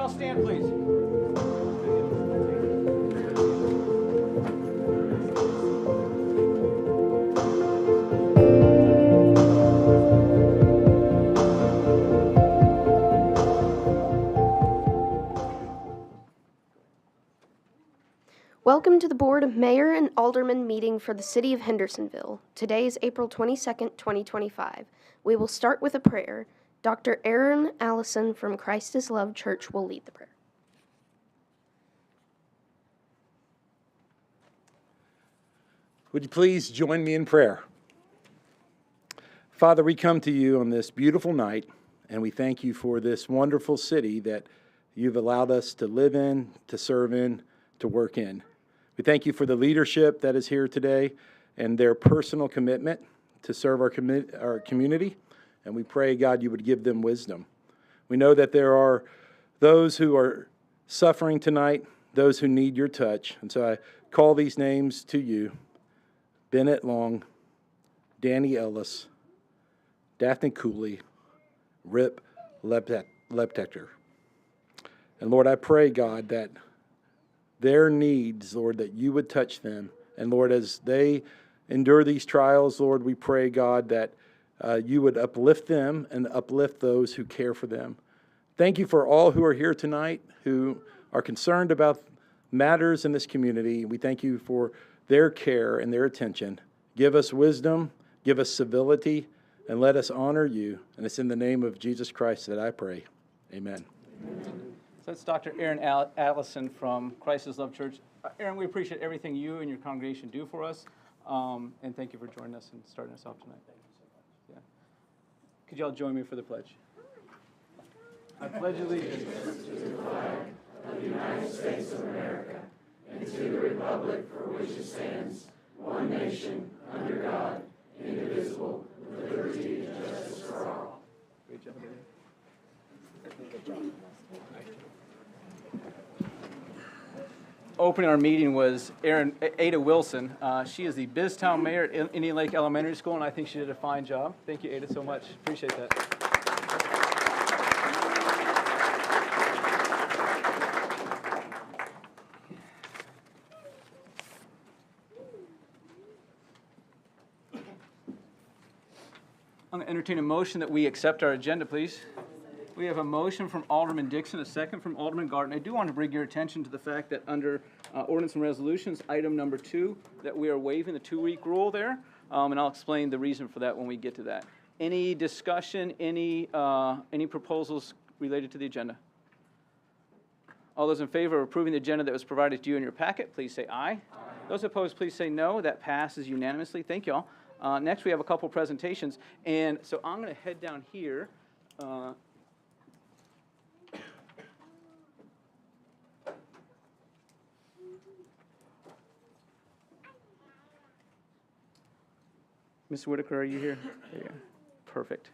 all stand, please? Welcome to the Board of Mayor and Aldermen meeting for the City of Hendersonville. Today is April 22nd, 2025. We will start with a prayer. Dr. Aaron Allison from Christ is Love Church will lead the prayer. Would you please join me in prayer? Father, we come to you on this beautiful night, and we thank you for this wonderful city that you've allowed us to live in, to serve in, to work in. We thank you for the leadership that is here today and their personal commitment to serve our community, and we pray, God, you would give them wisdom. We know that there are those who are suffering tonight, those who need your touch, and so I call these names to you: Bennett Long, Danny Ellis, Daphne Cooley, Rip Leptector. And Lord, I pray, God, that their needs, Lord, that you would touch them. And Lord, as they endure these trials, Lord, we pray, God, that you would uplift them and uplift those who care for them. Thank you for all who are here tonight, who are concerned about matters in this community. We thank you for their care and their attention. Give us wisdom, give us civility, and let us honor you. And it's in the name of Jesus Christ that I pray. Amen. So that's Dr. Aaron Allison from Christ is Love Church. Aaron, we appreciate everything you and your congregation do for us, and thank you for joining us and starting us off tonight. Thank you so much. Yeah. Could you all join me for the pledge? I pledge allegiance to the flag of the United States of America and to the republic for which it stands, one nation, under God, indivisible, with liberty and justice for all. Great job, Aaron. Good job. Opening our meeting was Ada Wilson. She is the Biztown mayor at Indian Lake Elementary School, and I think she did a fine job. Thank you, Ada, so much. Appreciate that. I'm going to entertain a motion that we accept our agenda, please. We have a motion from Alderman Dixon, a second from Alderman Garten. I do want to bring your attention to the fact that under Ordinance and Resolutions, item number 2, that we are waiving the 2-week rule there, and I'll explain the reason for that when we get to that. Any discussion, any proposals related to the agenda? All those in favor of approving the agenda that was provided to you in your packet, please say aye. Aye. Those opposed, please say no. That passes unanimously. Thank you all. Next, we have a couple presentations, and so I'm going to head down here. Ms. Whitaker, are you here? There you go. Perfect.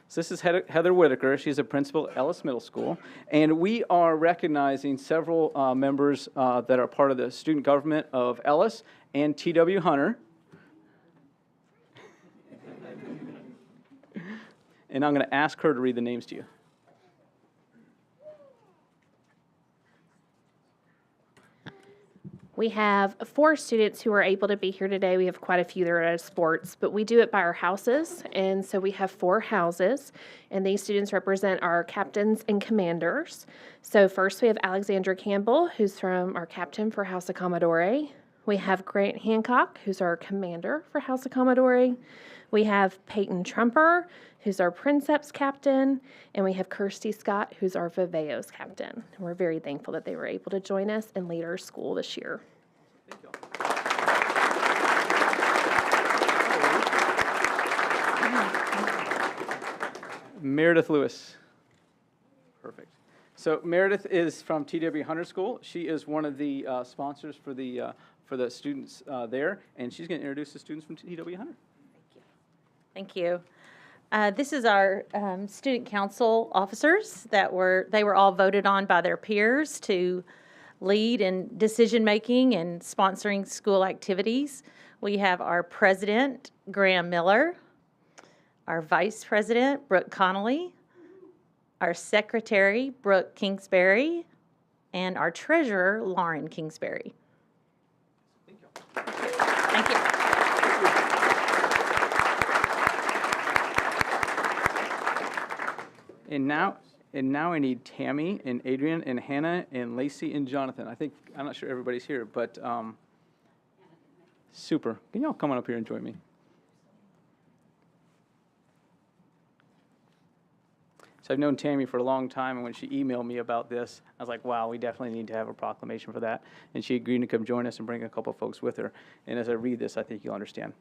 So this is Heather Whitaker. She's a principal at Ellis Middle School. And we are recognizing several members that are part of the student government of Ellis and T.W. Hunter. And I'm going to ask her to read the names to you. We have 4 students who are able to be here today. We have quite a few that are at sports, but we do it by our houses. And so we have 4 houses, and these students represent our captains and commanders. So first we have Alexandra Campbell, who's from our captain for House of Commodore. We have Grant Hancock, who's our commander for House of Commodore. We have Peyton Trumper, who's our Princeps captain, and we have Kirsty Scott, who's our Viveos captain. And we're very thankful that they were able to join us and lead our school this year. Thank you. Meredith Lewis. Perfect. So Meredith is from T.W. Hunter School. She is one of the sponsors for the students there, and she's going to introduce the students from T.W. Hunter. Thank you. This is our student council officers they were all voted on by their peers to lead in decision-making and sponsoring school activities. We have our president, Graham Miller, our vice president, Brooke Connolly, our secretary, Brooke Kingsbury, and our treasurer, Lauren Kingsbury. Thank you. And now I need Tammy and Adrian and Hannah and Lacey and Jonathan. I'm not sure everybody's here, but super. Can y'all come on up here and join me? So I've known Tammy for a long time, and when she emailed me about this, I was like, wow, we definitely need to have a proclamation for that. And she agreed to come join us and bring a couple of folks with her. And as I read this, I think you'll understand.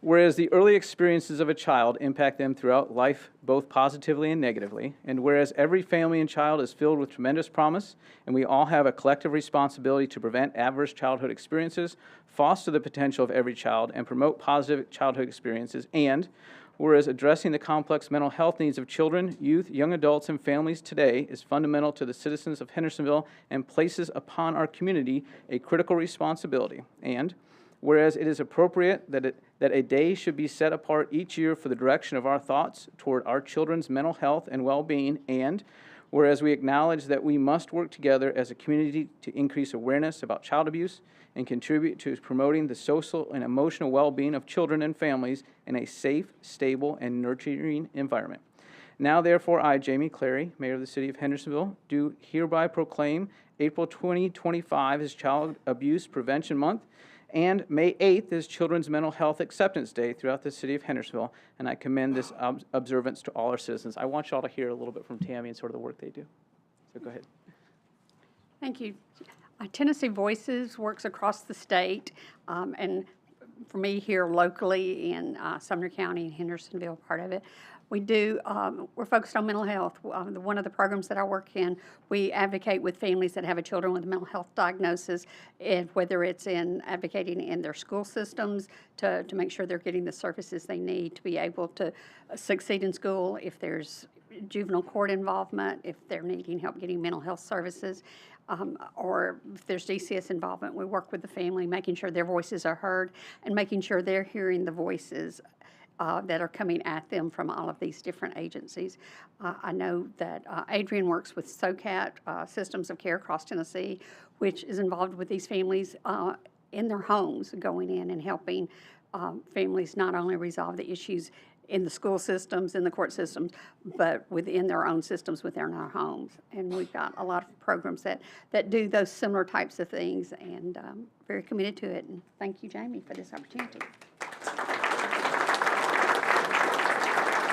Whereas the early experiences of a child impact them throughout life, both positively and negatively, and whereas every family and child is filled with tremendous promise, and we all have a collective responsibility to prevent adverse childhood experiences, foster the potential of every child, and promote positive childhood experiences, and whereas addressing the complex mental health needs of children, youth, young adults, and families today is fundamental to the citizens of Hendersonville and places upon our community a critical responsibility, and whereas it is appropriate that a day should be set apart each year for the direction of our thoughts toward our children's mental health and well-being, and whereas we acknowledge that we must work together as a community to increase awareness about child abuse and contribute to promoting the social and emotional well-being of children and families in a safe, stable, and nurturing environment. Now, therefore, I, Jamie Clary, Mayor of the City of Hendersonville, do hereby proclaim April 2025 as Child Abuse Prevention Month, and May 8th is Children's Mental Health Acceptance Day throughout the City of Hendersonville, and I commend this observance to all our citizens. I want y'all to hear a little bit from Tammy and sort of the work they do. So go ahead. Thank you. Tennessee Voices works across the state, and for me here locally in Sumner County and Hendersonville, part of it, we're focused on mental health. One of the programs that I work in, we advocate with families that have children with a mental health diagnosis, and whether it's in advocating in their school systems to make sure they're getting the services they need to be able to succeed in school, if there's juvenile court involvement, if they're needing help getting mental health services, or if there's DCS involvement, we work with the family, making sure their voices are heard and making sure they're hearing the voices that are coming at them from all of these different agencies. I know that Adrian works with SOCAT, Systems of Care across Tennessee, which is involved with these families in their homes, going in and helping families not only resolve the issues in the school systems, in the court systems, but within their own systems within our homes. And we've got a lot of programs that do those similar types of things, and very committed to it. And thank you, Jamie, for this opportunity.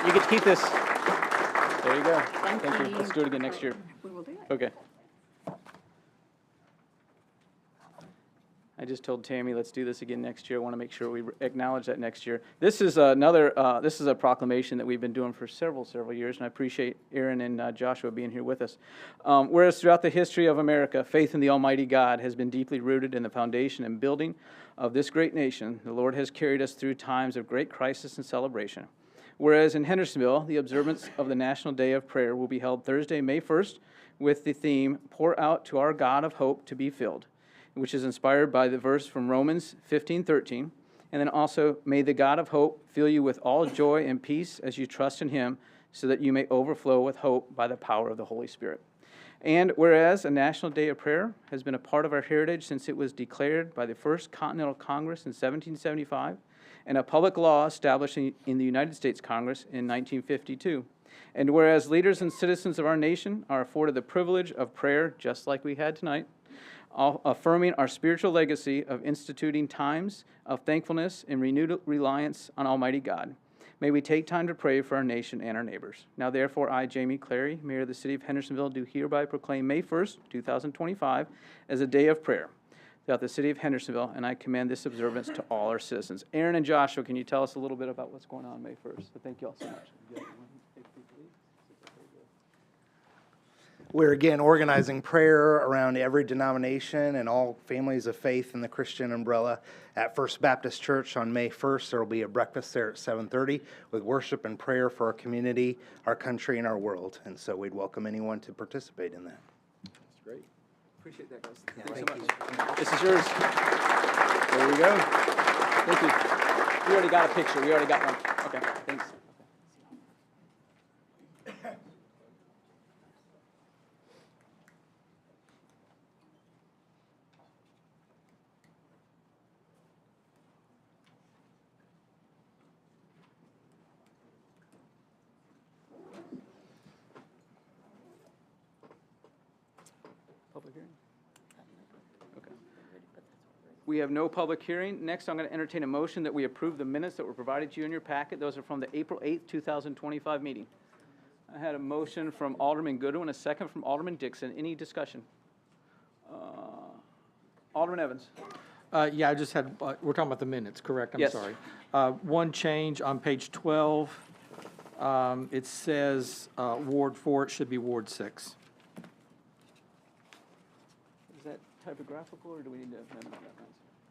You get to keep this. There you go. Thank you. Let's do it again next year. We will do it. Okay. I just told Tammy, let's do this again next year. I want to make sure we acknowledge that next year. This is this is a proclamation that we've been doing for several years, and I appreciate Aaron and Joshua being here with us. Whereas throughout the history of America, faith in the Almighty God has been deeply rooted in the foundation and building of this great nation, the Lord has carried us through times of great crisis and celebration. Whereas in Hendersonville, the observance of the National Day of Prayer will be held Thursday, May 1st, with the theme, Pour Out to Our God of Hope to Be Filled, which is inspired by the verse from Romans 15:13, and then also, may the God of hope fill you with all joy and peace as you trust in him, so that you may overflow with hope by the power of the Holy Spirit. And whereas a National Day of Prayer has been a part of our heritage since it was declared by the First Continental Congress in 1775, and a public law established in the United States Congress in 1952. And whereas leaders and citizens of our nation are afforded the privilege of prayer, just like we had tonight, affirming our spiritual legacy of instituting times of thankfulness and renewed reliance on Almighty God. May we take time to pray for our nation and our neighbors. Now, therefore, I, Jamie Clary, Mayor of the City of Hendersonville, do hereby proclaim May 1st, 2025, as a day of prayer throughout the City of Hendersonville, and I commend this observance to all our citizens. Aaron and Joshua, can you tell us a little bit about what's going on May 1st? So thank you all so much. We're again organizing prayer around every denomination and all families of faith in the Christian umbrella at First Baptist Church on May 1st. There will be a breakfast there at 7:30 with worship and prayer for our community, our country, and our world. And so we'd welcome anyone to participate in that. That's great. Appreciate that, guys. Thanks so much. This is yours. There we go. Thank you. We already got a picture. We already got one. Okay, thanks. We have no public hearing. Next, I'm going to entertain a motion that we approve the minutes that were provided to you in your packet. Those are from the April 8th, 2025 meeting. I had a motion from Alderman Goodwin, a second from Alderman Dixon. Any discussion? Alderman Evans. Yeah, I just had, we're talking about the minutes, correct? I'm Yes. sorry. One change on page 12, it says Ward 4, it should be Ward 6. Is that typographical, or do we need to amend that?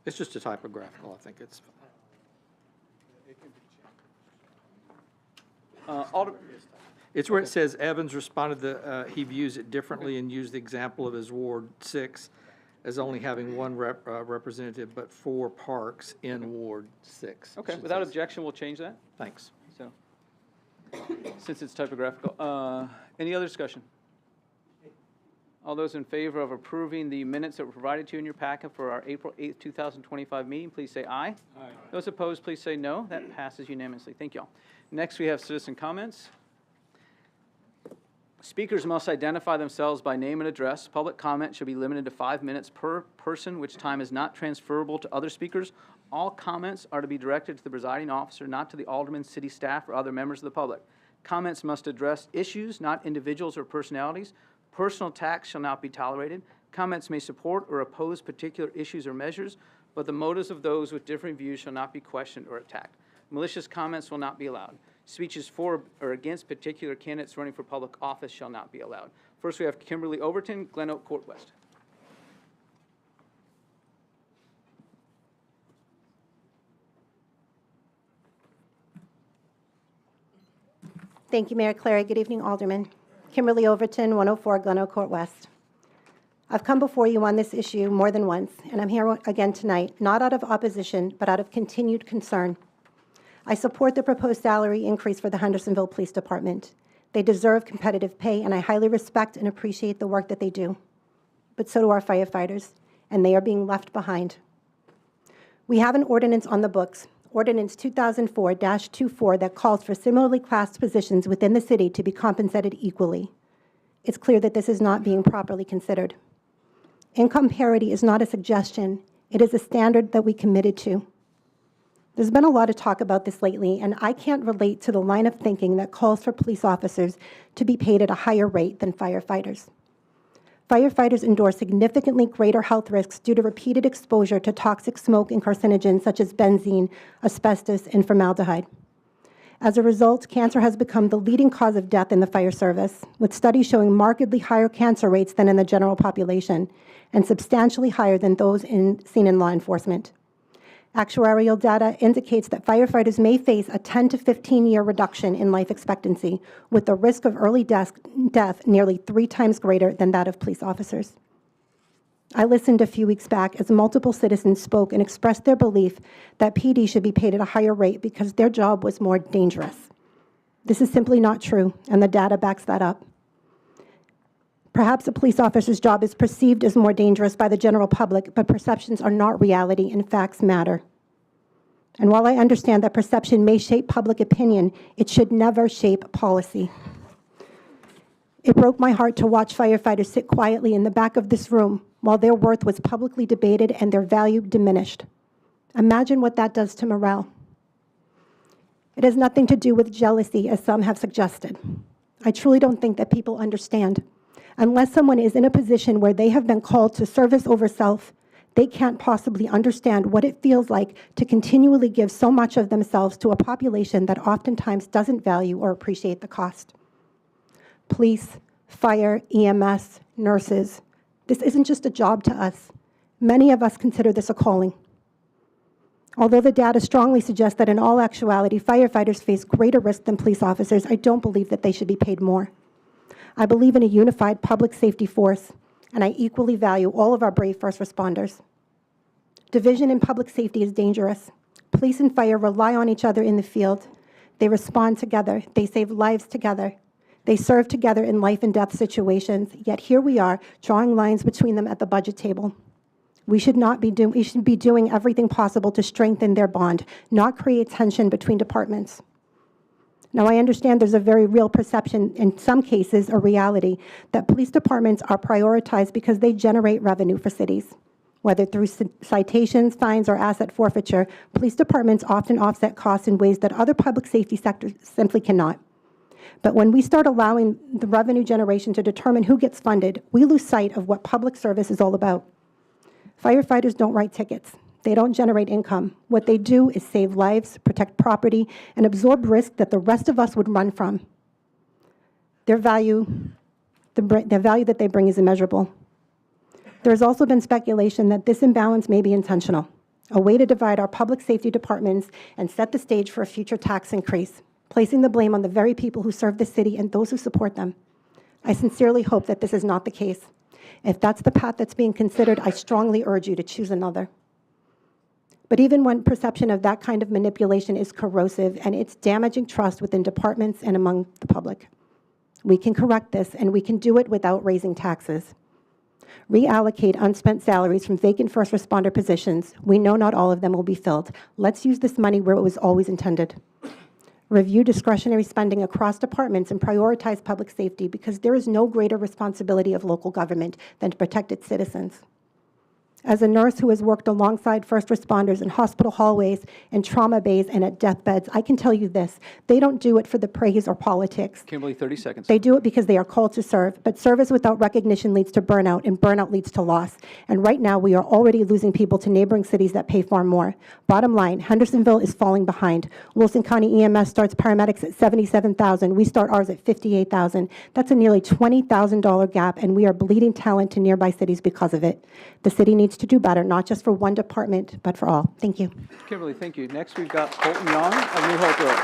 It's just a typographical, I think it's. It's where it says Evans responded that he views it differently and used the example of his Ward 6 as only having one representative, but 4 parks in Ward 6. Okay, Should without say. objection, we'll change that, Thanks. so, since it's typographical. Any other discussion? All those in favor of approving the minutes that were provided to you in your packet for our April 8th, 2025 meeting, please say aye. Aye. Those opposed, please say no. That passes unanimously. Thank you all. Next, we have citizen comments. Speakers must identify themselves by name and address. Public comment should be limited to 5 minutes per person, which time is not transferable to other speakers. All comments are to be directed to the presiding officer, not to the alderman, city staff, or other members of the public. Comments must address issues, not individuals or personalities. Personal attacks shall not be tolerated. Comments may support or oppose particular issues or measures, but the motives of those with differing views shall not be questioned or attacked. Malicious comments will not be allowed. Speeches for or against particular candidates running for public office shall not be allowed. First, we have Kimberly Overton, Glen Oak Court West. Thank you, Mayor Clary. Good evening, Alderman. Kimberly Overton, 104 Glen Oak Court West. I've come before you on this issue more than once, and I'm here again tonight, not out of opposition, but out of continued concern. I support the proposed salary increase for the Hendersonville Police Department. They deserve competitive pay, and I highly respect and appreciate the work that they do. But so do our firefighters, and they are being left behind. We have an ordinance on the books, Ordinance 2004-24, that calls for similarly classed positions within the city to be compensated equally. It's clear that this is not being properly considered. Income parity is not a suggestion. It is a standard that we committed to. There's been a lot of talk about this lately, and I can't relate to the line of thinking that calls for police officers to be paid at a higher rate than firefighters. Firefighters endure significantly greater health risks due to repeated exposure to toxic smoke and carcinogens such as benzene, asbestos, and formaldehyde. As a result, cancer has become the leading cause of death in the fire service, with studies showing markedly higher cancer rates than in the general population, and substantially higher than those seen in law enforcement. Actuarial data indicates that firefighters may face a 10 to 15-year reduction in life expectancy, with the risk of early death nearly 3 times greater than that of police officers. I listened a few weeks back as multiple citizens spoke and expressed their belief that PD should be paid at a higher rate because their job was more dangerous. This is simply not true, and the data backs that up. Perhaps a police officer's job is perceived as more dangerous by the general public, but perceptions are not reality and facts matter. And while I understand that perception may shape public opinion, it should never shape policy. It broke my heart to watch firefighters sit quietly in the back of this room while their worth was publicly debated and their value diminished. Imagine what that does to morale. It has nothing to do with jealousy, as some have suggested. I truly don't think that people understand. Unless someone is in a position where they have been called to service over self, they can't possibly understand what it feels like to continually give so much of themselves to a population that oftentimes doesn't value or appreciate the cost. Police, fire, EMS, nurses, this isn't just a job to us. Many of us consider this a calling. Although the data strongly suggests that in all actuality, firefighters face greater risk than police officers, I don't believe that they should be paid more. I believe in a unified public safety force, and I equally value all of our brave first responders. Division in public safety is dangerous. Police and fire rely on each other in the field. They respond together. They save lives together. They serve together in life and death situations, yet here we are, drawing lines between them at the budget table. We should be doing everything possible to strengthen their bond, not create tension between departments. Now, I understand there's a very real perception, in some cases a reality, that police departments are prioritized because they generate revenue for cities. Whether through citations, fines, or asset forfeiture, police departments often offset costs in ways that other public safety sectors simply cannot. But when we start allowing the revenue generation to determine who gets funded, we lose sight of what public service is all about. Firefighters don't write tickets. They don't generate income. What they do is save lives, protect property, and absorb risk that the rest of us would run from. Their value that they bring is immeasurable. There's also been speculation that this imbalance may be intentional, a way to divide our public safety departments and set the stage for a future tax increase, placing the blame on the very people who serve the city and those who support them. I sincerely hope that this is not the case. If that's the path that's being considered, I strongly urge you to choose another. But even when perception of that kind of manipulation is corrosive and it's damaging trust within departments and among the public, we can correct this, and we can do it without raising taxes. Reallocate unspent salaries from vacant first responder positions. We know not all of them will be filled. Let's use this money where it was always intended. Review discretionary spending across departments and prioritize public safety, because there is no greater responsibility of local government than to protect its citizens. As a nurse who has worked alongside first responders in hospital hallways, in trauma bays, and at deathbeds, I can tell you this: they don't do it for the praise or politics. Kimberly, 30 seconds. They do it because they are called to serve, but service without recognition leads to burnout, and burnout leads to loss. And right now, we are already losing people to neighboring cities that pay far more. Bottom line, Hendersonville is falling behind. Wilson County EMS starts paramedics at $77,000. We start ours at $58,000. That's a nearly $20,000 gap, and we are bleeding talent to nearby cities because of it. The city needs to do better, not just for one department, but for all. Thank you. Kimberly, thank you. Next, we've got Colton Young of New Hope Road.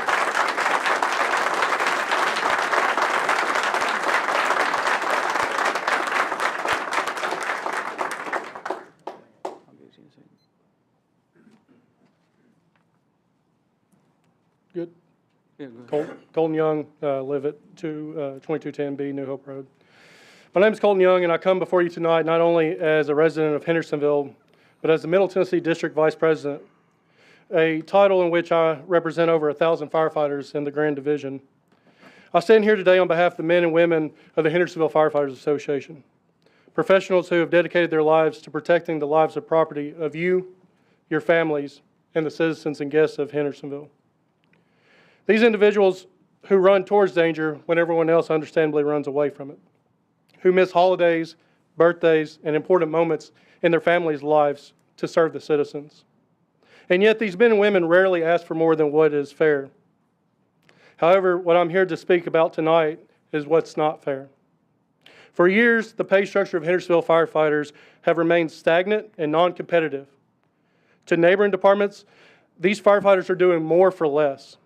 Good. Yeah, go ahead. Colton Young, live at 2210B New Hope Road. My name is Colton Young, and I come before you tonight not only as a resident of Hendersonville, but as the Middle Tennessee District Vice President, a title in which I represent over 1,000 firefighters in the Grand Division. I stand here today on behalf of the men and women of the Hendersonville Firefighters Association, professionals who have dedicated their lives to protecting the lives and property of you, your families, and the citizens and guests of Hendersonville. These individuals who run towards danger when everyone else understandably runs away from it, who miss holidays, birthdays, and important moments in their families' lives to serve the citizens. And yet these men and women rarely ask for more than what is fair. However, what I'm here to speak about tonight is what's not fair. For years, the pay structure of Hendersonville firefighters have remained stagnant and non-competitive. To neighboring departments, these firefighters are doing more for less,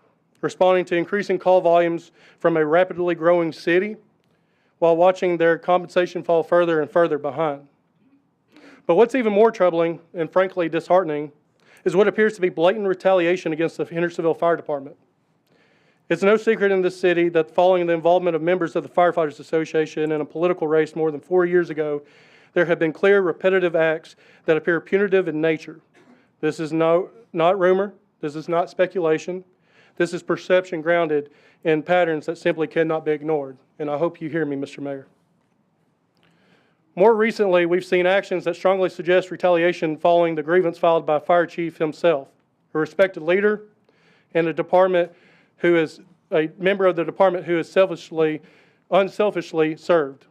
responding to increasing call volumes from a rapidly growing city, while watching their compensation fall further and further behind. But what's even more troubling and frankly disheartening is what appears to be blatant retaliation against the Hendersonville Fire Department. It's no secret in this city that following the involvement of members of the Firefighters Association in a political race more than 4 years ago, there have been clear repetitive acts that appear punitive in nature. This is not rumor, this is not speculation, this is perception grounded in patterns that simply cannot be ignored. And I hope you hear me, Mr. Mayor. More recently, we've seen actions that strongly suggest retaliation following the grievance filed by Fire Chief himself, a respected leader in a department who is a member of the department who is unselfishly served.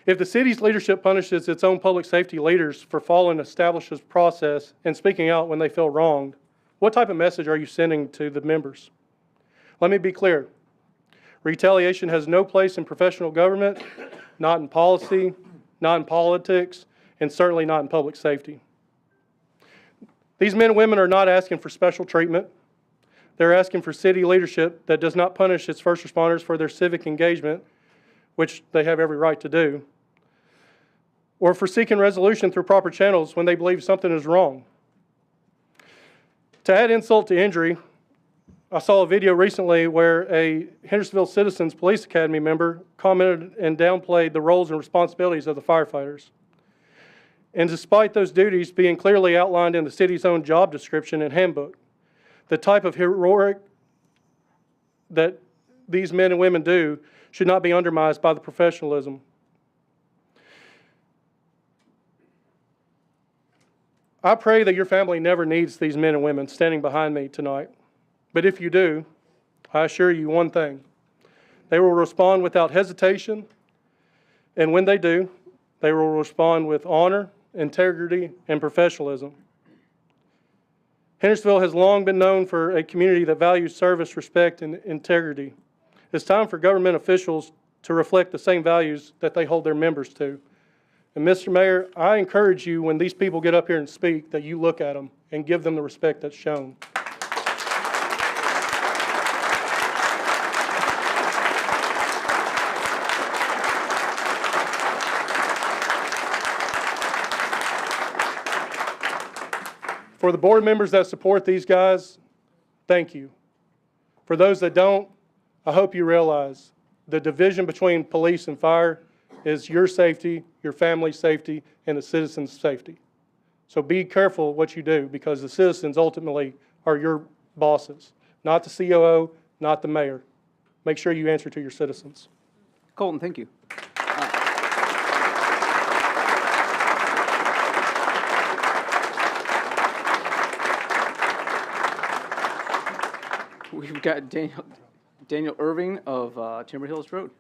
If the city's leadership punishes its own public safety leaders for following established process and speaking out when they feel wronged, what type of message are you sending to the members? Let me be clear. Retaliation has no place in professional government, not in policy, not in politics, and certainly not in public safety. These men and women are not asking for special treatment. They're asking for city leadership that does not punish its first responders for their civic engagement, which they have every right to do, or for seeking resolution through proper channels when they believe something is wrong. To add insult to injury, I saw a video recently where a Hendersonville Citizens Police Academy member commented and downplayed the roles and responsibilities of the firefighters. And despite those duties being clearly outlined in the city's own job description and handbook, the type of heroic that these men and women do should not be undermined by the professionalism. I pray that your family never needs these men and women standing behind me tonight. But if you do, I assure you one thing. They will respond without hesitation, and when they do, they will respond with honor, integrity, and professionalism. Hendersonville has long been known for a community that values service, respect, and integrity. It's time for government officials to reflect the same values that they hold their members to. And Mr. Mayor, I encourage you when these people get up here and speak that you look at them and give them the respect that's shown. For the board members that support these guys, thank you. For those that don't, I hope you realize the division between police and fire is your safety, your family's safety, and the citizens' safety. So be careful what you do, because the citizens ultimately are your bosses, not the COO, not the mayor. Make sure you answer to your citizens. Colton, thank you. We've got Daniel Irving of Timber Hills Road.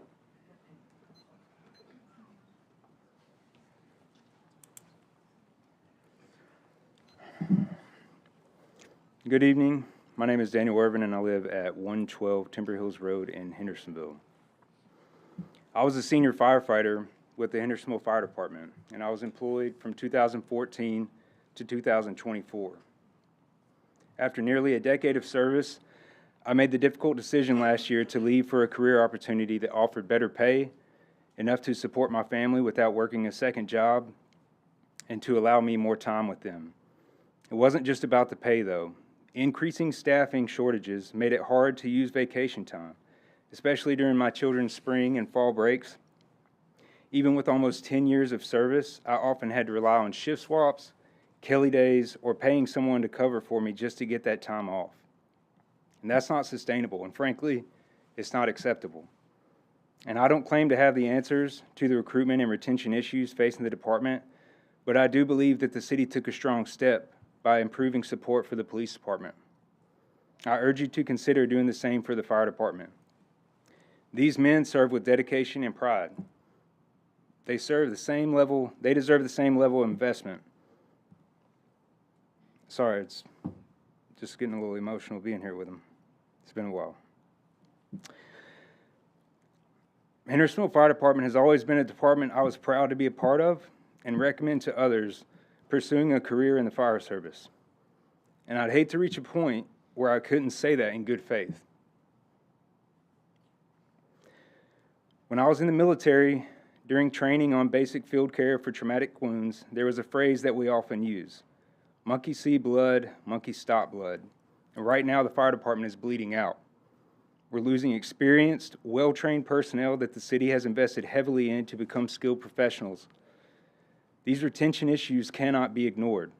Good evening. My name is Daniel Irvin, and I live at 112 Timber Hills Road in Hendersonville. I was a senior firefighter with the Hendersonville Fire Department, and I was employed from 2014 to 2024. After nearly a decade of service, I made the difficult decision last year to leave for a career opportunity that offered better pay, enough to support my family without working a second job, and to allow me more time with them. It wasn't just about the pay, though. Increasing staffing shortages made it hard to use vacation time, especially during my children's spring and fall breaks. Even with almost 10 years of service, I often had to rely on shift swaps, Kelly days, or paying someone to cover for me just to get that time off. And that's not sustainable, and frankly, it's not acceptable. And I don't claim to have the answers to the recruitment and retention issues facing the department, but I do believe that the city took a strong step by improving support for the police department. I urge you to consider doing the same for the fire department. These men serve with dedication and pride. They deserve the same level of investment. Sorry, it's just getting a little emotional being here with them. It's been a while. Hendersonville Fire Department has always been a department I was proud to be a part of and recommend to others pursuing a career in the fire service. And I'd hate to reach a point where I couldn't say that in good faith. When I was in the military, during training on basic field care for traumatic wounds, there was a phrase that we often use: monkey see blood, monkey stop blood. And right now the fire department is bleeding out. We're losing experienced, well-trained personnel that the city has invested heavily in to become skilled professionals. These retention issues cannot be ignored.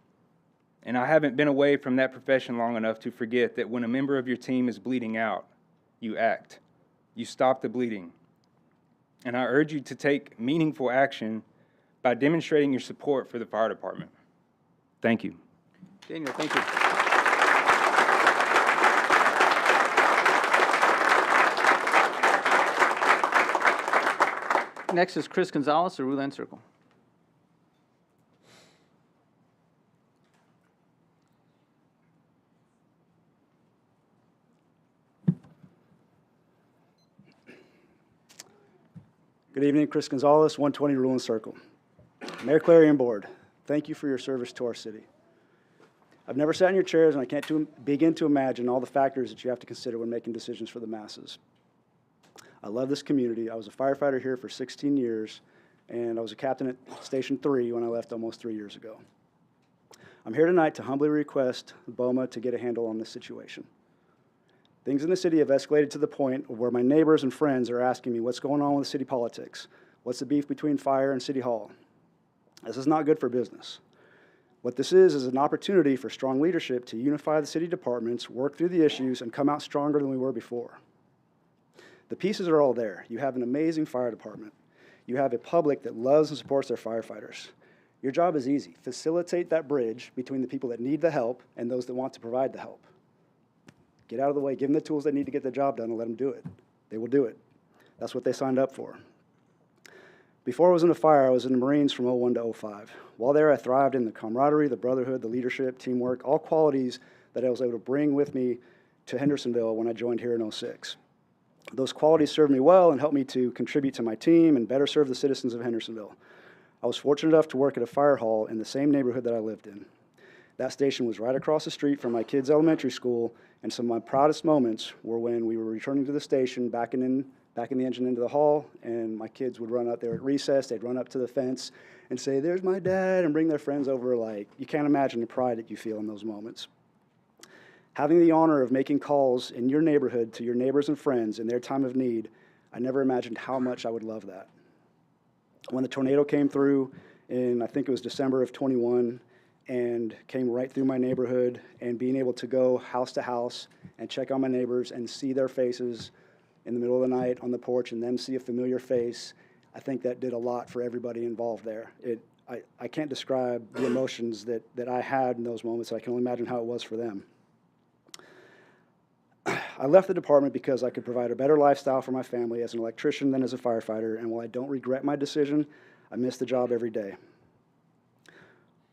And I haven't been away from that profession long enough to forget that when a member of your team is bleeding out, you act. You stop the bleeding. And I urge you to take meaningful action by demonstrating your support for the fire department. Thank you. Daniel, thank you. Next is Chris Gonzalez of Ruland Circle. Good evening, Chris Gonzalez, 120 Ruland Circle. Mayor Clary and Board, thank you for your service to our city. I've never sat in your chairs, and I can't begin to imagine all the factors that you have to consider when making decisions for the masses. I love this community. I was a firefighter here for 16 years, and I was a captain at Station 3 when I left almost 3 years ago. I'm here tonight to humbly request BOMA to get a handle on this situation. Things in the city have escalated to the point where my neighbors and friends are asking me what's going on with city politics. What's the beef between fire and City Hall? This is not good for business. What this is an opportunity for strong leadership to unify the city departments, work through the issues, and come out stronger than we were before. The pieces are all there. You have an amazing fire department. You have a public that loves and supports their firefighters. Your job is easy. Facilitate that bridge between the people that need the help and those that want to provide the help. Get out of the way. Give them the tools they need to get the job done and let them do it. They will do it. That's what they signed up for. Before I was in the fire, I was in the Marines from 01 to 05. While there, I thrived in the camaraderie, the brotherhood, the leadership, teamwork, all qualities that I was able to bring with me to Hendersonville when I joined here in 06. Those qualities served me well and helped me to contribute to my team and better serve the citizens of Hendersonville. I was fortunate enough to work at a fire hall in the same neighborhood that I lived in. That station was right across the street from my kids' elementary school, and some of my proudest moments were when we were returning to the station, backing the engine into the hall, and my kids would run out there at recess. They'd run up to the fence and say, "There's my dad," and bring their friends over. Like, you can't imagine the pride that you feel in those moments. Having the honor of making calls in your neighborhood to your neighbors and friends in their time of need, I never imagined how much I would love that. When the tornado came through in, I think it was December of 21, and came right through my neighborhood, and being able to go house to house and check on my neighbors and see their faces in the middle of the night on the porch and them see a familiar face, I think that did a lot for everybody involved there. I can't describe the emotions that I had in those moments. I can only imagine how it was for them. I left the department because I could provide a better lifestyle for my family as an electrician than as a firefighter, and while I don't regret my decision, I miss the job every day.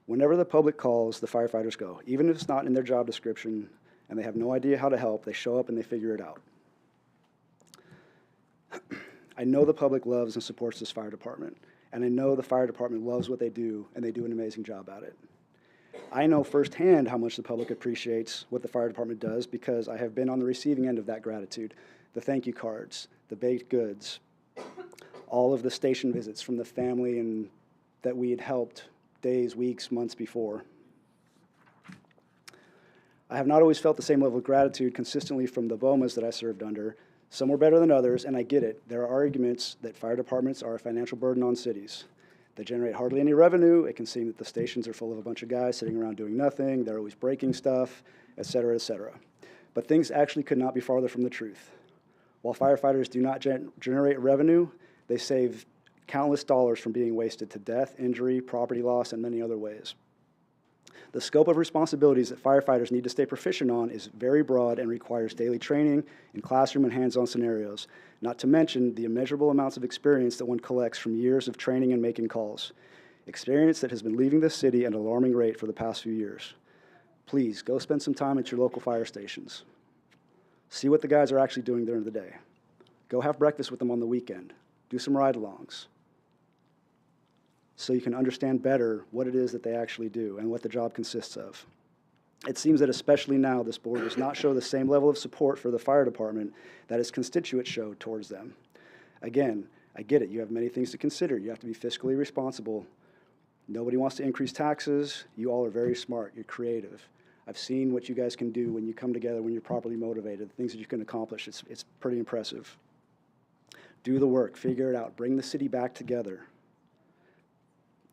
Whenever the public calls, the firefighters go. Even if it's not in their job description and they have no idea how to help, they show up and they figure it out. I know the public loves and supports this fire department, and I know the fire department loves what they do, and they do an amazing job at it. I know firsthand how much the public appreciates what the fire department does because I have been on the receiving end of that gratitude. The thank you cards, the baked goods, all of the station visits from the family and that we had helped days, weeks, months before. I have not always felt the same level of gratitude consistently from the BOMAs that I served under. Some were better than others, and I get it. There are arguments that fire departments are a financial burden on cities. They generate hardly any revenue. It can seem that the stations are full of a bunch of guys sitting around doing nothing. They're always breaking stuff, et cetera, et cetera. But things actually could not be farther from the truth. While firefighters do not generate revenue, they save countless dollars from being wasted to death, injury, property loss, and many other ways. The scope of responsibilities that firefighters need to stay proficient on is very broad and requires daily training in classroom and hands-on scenarios, not to mention the immeasurable amounts of experience that one collects from years of training and making calls. Experience that has been leaving this city at an alarming rate for the past few years. Please, go spend some time at your local fire stations. See what the guys are actually doing during the day. Go have breakfast with them on the weekend. Do some ride-alongs, so you can understand better what it is that they actually do and what the job consists of. It seems that especially now, this board does not show the same level of support for the fire department that its constituents show towards them. Again, I get it. You have many things to consider. You have to be fiscally responsible. Nobody wants to increase taxes. You all are very smart. You're creative. I've seen what you guys can do when you come together, when you're properly motivated, the things that you can accomplish. It's pretty impressive. Do the work. Figure it out. Bring the city back together.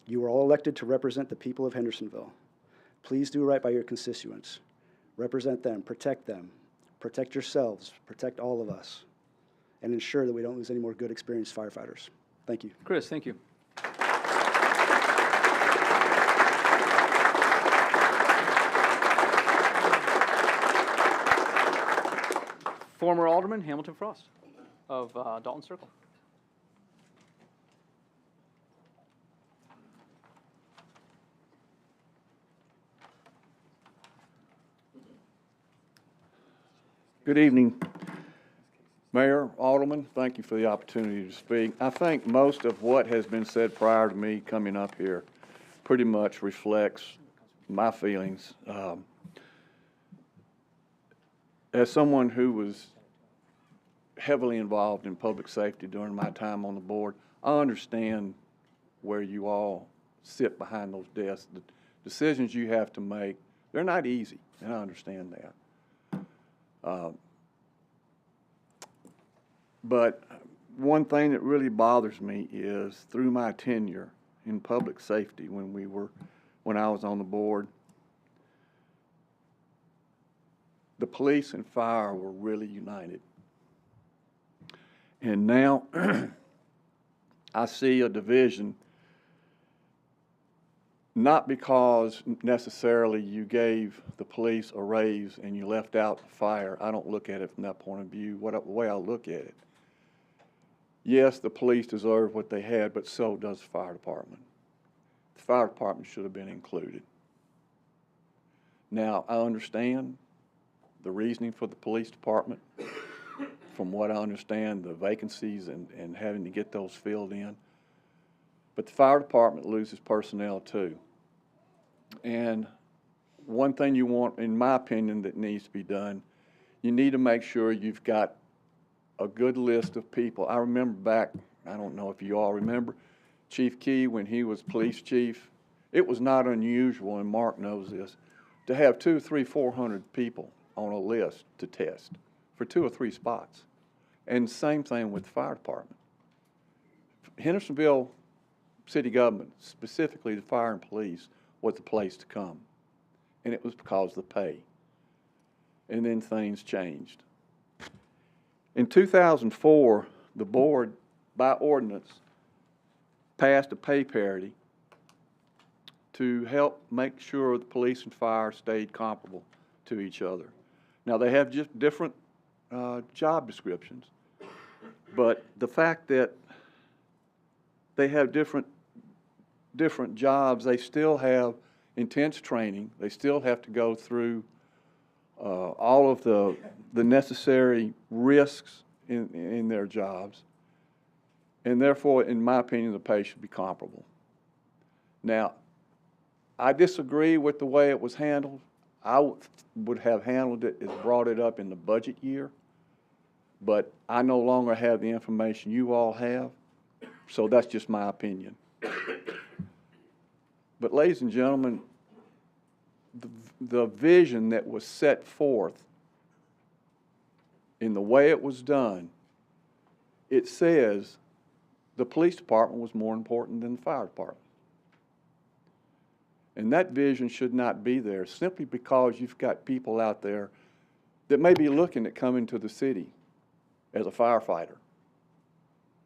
You are all elected to represent the people of Hendersonville. Please do right by your constituents. Represent them, protect yourselves, protect all of us, and ensure that we don't lose any more good, experienced firefighters. Thank you. Chris, thank you. Former Alderman Hamilton Frost of Dalton Circle. Good evening, Mayor, Alderman. Thank you for the opportunity to speak. I think most of what has been said prior to me coming up here pretty much reflects my feelings. As someone who was heavily involved in public safety during my time on the board, I understand where you all sit behind those desks. The decisions you have to make, they're not easy, and I understand that. But one thing that really bothers me is through my tenure in public safety when I was on the board, the police and fire were really united. And now I see a division Not because necessarily you gave the police a raise and you left out the fire. I don't look at it from that point of view. The way I look at it, yes, the police deserve what they had, but so does the fire department. The fire department should have been included. Now, I understand the reasoning for the police department. From what I understand, the vacancies and having to get those filled in. But the fire department loses personnel too. And one thing you want, in my opinion, that needs to be done, you need to make sure you've got a good list of people. I remember back, I don't know if you all remember, Chief Key, when he was police chief, it was not unusual, and Mark knows this, to have 200, 300, 400 people on a list to test for 2 or 3 spots. And same thing with the fire department. Hendersonville city government, specifically the fire and police, was the place to come. And it was because of the pay. And then things changed. In 2004, the board, by ordinance, passed a pay parity to help make sure the police and fire stayed comparable to each other. Now, they have just different job descriptions, but the fact that they have different jobs, they still have intense training. They still have to go through all of the necessary risks in their jobs. And therefore, in my opinion, the pay should be comparable. Now, I disagree with the way it was handled. I would have handled it as brought it up in the budget year, but I no longer have the information you all have, so that's just my opinion. But ladies and gentlemen, the vision that was set forth in the way it was done, it says the police department was more important than the fire department. And that vision should not be there simply because you've got people out there that may be looking at coming to the city as a firefighter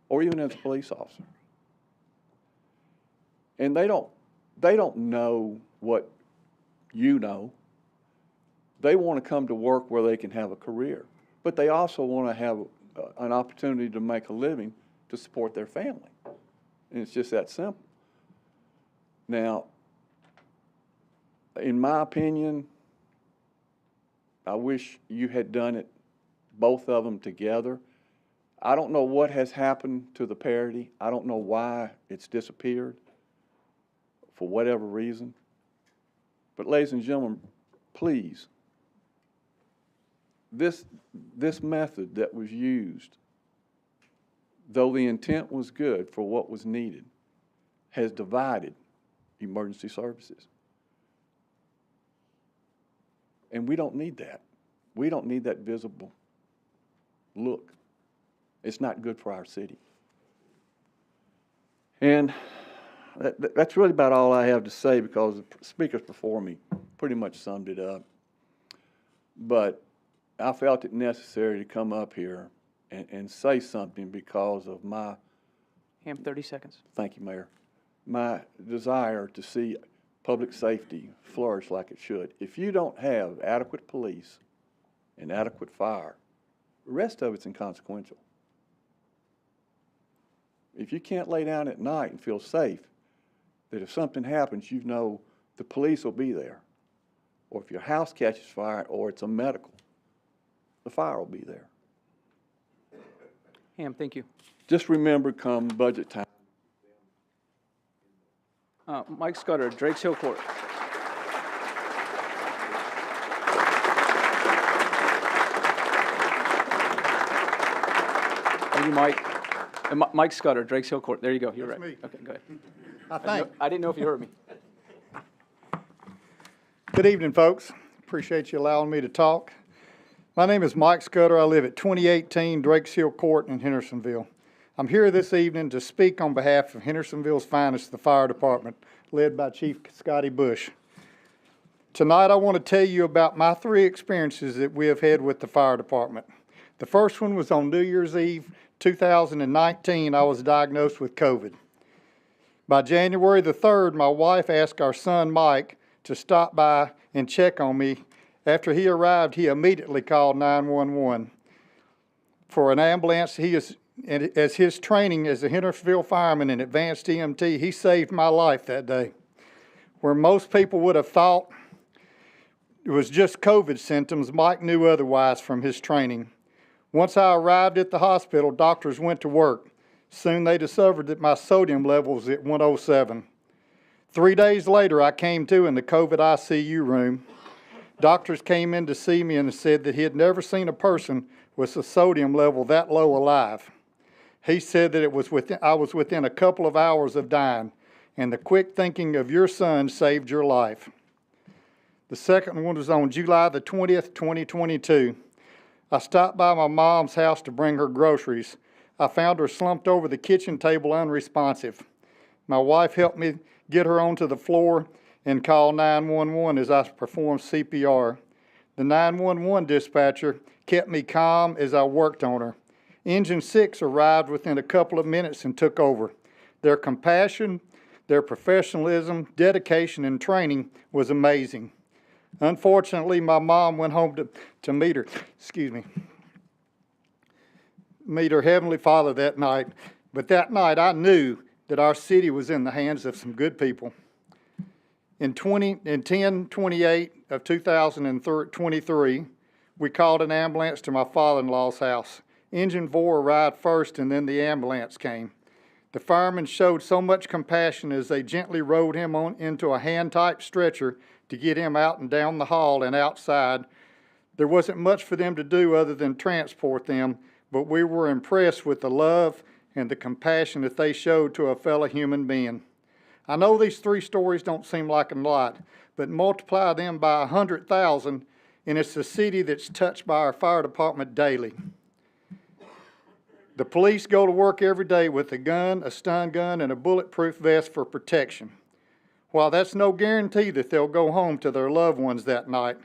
or even as a police officer. And they don't know what you know. They want to come to work where they can have a career, but they also want to have an opportunity to make a living to support their family. And it's just that simple. Now, in my opinion, I wish you had done it, both of them together. I don't know what has happened to the parity. I don't know why it's disappeared, for whatever reason. But ladies and gentlemen, please, this method that was used, though the intent was good for what was needed, has divided emergency services. And we don't need that. We don't need that visible look. It's not good for our city. And that's really about all I have to say, because the speakers before me pretty much summed it up. But I felt it necessary to come up here and say something because of my... 30 seconds. Thank you, Mayor. My desire to see public safety flourish like it should. If you don't have adequate police and adequate fire, the rest of it's inconsequential. If you can't lay down at night and feel safe, that if something happens, you know the police will be there. Or if your house catches fire or it's a medical, the fire will be there. Ham, thank you. Just remember, come budget time. Mike Scudder, Drakes Hill Court. Thank you, Mike. And Mike Scudder, Drakes Hill Court. There you go. You're right. me. Okay, go ahead. I I didn't know if you heard me. Good evening, folks. Appreciate you allowing me to talk. My name is Mike Scudder. I live at 2018 Drakes Hill Court in Hendersonville. I'm here this evening to speak on behalf of Hendersonville's finest, the fire department, led by Chief Scotty Bush. Tonight I want to tell you about my 3 experiences that we have had with the fire department. The first one was on New Year's Eve 2019. I was diagnosed with COVID. By January the 3rd, my wife asked our son Mike to stop by and check on me. After he arrived, he immediately called 911 for an ambulance. As his training as a Hendersonville fireman and advanced EMT, he saved my life that day. Where most people would have thought it was just COVID symptoms, Mike knew otherwise from his training. Once I arrived at the hospital, doctors went to work. Soon they discovered that my sodium level was at 107. 3 days later, I came to in the COVID ICU room. Doctors came in to see me and said that he had never seen a person with a sodium level that low alive. He said that I was within a couple of hours of dying, and the quick thinking of your son saved your life. The second one was on July the 20th, 2022. I stopped by my mom's house to bring her groceries. I found her slumped over the kitchen table unresponsive. My wife helped me get her onto the floor and call 911 as I performed CPR. The 911 dispatcher kept me calm as I worked on her. Engine 6 arrived within a couple of minutes and took over. Their compassion, their professionalism, dedication, and training was amazing. Unfortunately, my mom went home to meet her Heavenly Father that night. But that night I knew that our city was in the hands of some good people. In 10/28 of 2023, we called an ambulance to my father-in-law's house. Engine 4 arrived first and then the ambulance came. The firemen showed so much compassion as they gently rode him on into a hand-type stretcher to get him out and down the hall and outside. There wasn't much for them to do other than transport them, but we were impressed with the love and the compassion that they showed to a fellow human being. I know these 3 stories don't seem like a lot, but multiply them by 100,000, and it's a city that's touched by our fire department daily. The police go to work every day with a gun, a stun gun, and a bulletproof vest for protection. While that's no guarantee that they'll go home to their loved ones that night,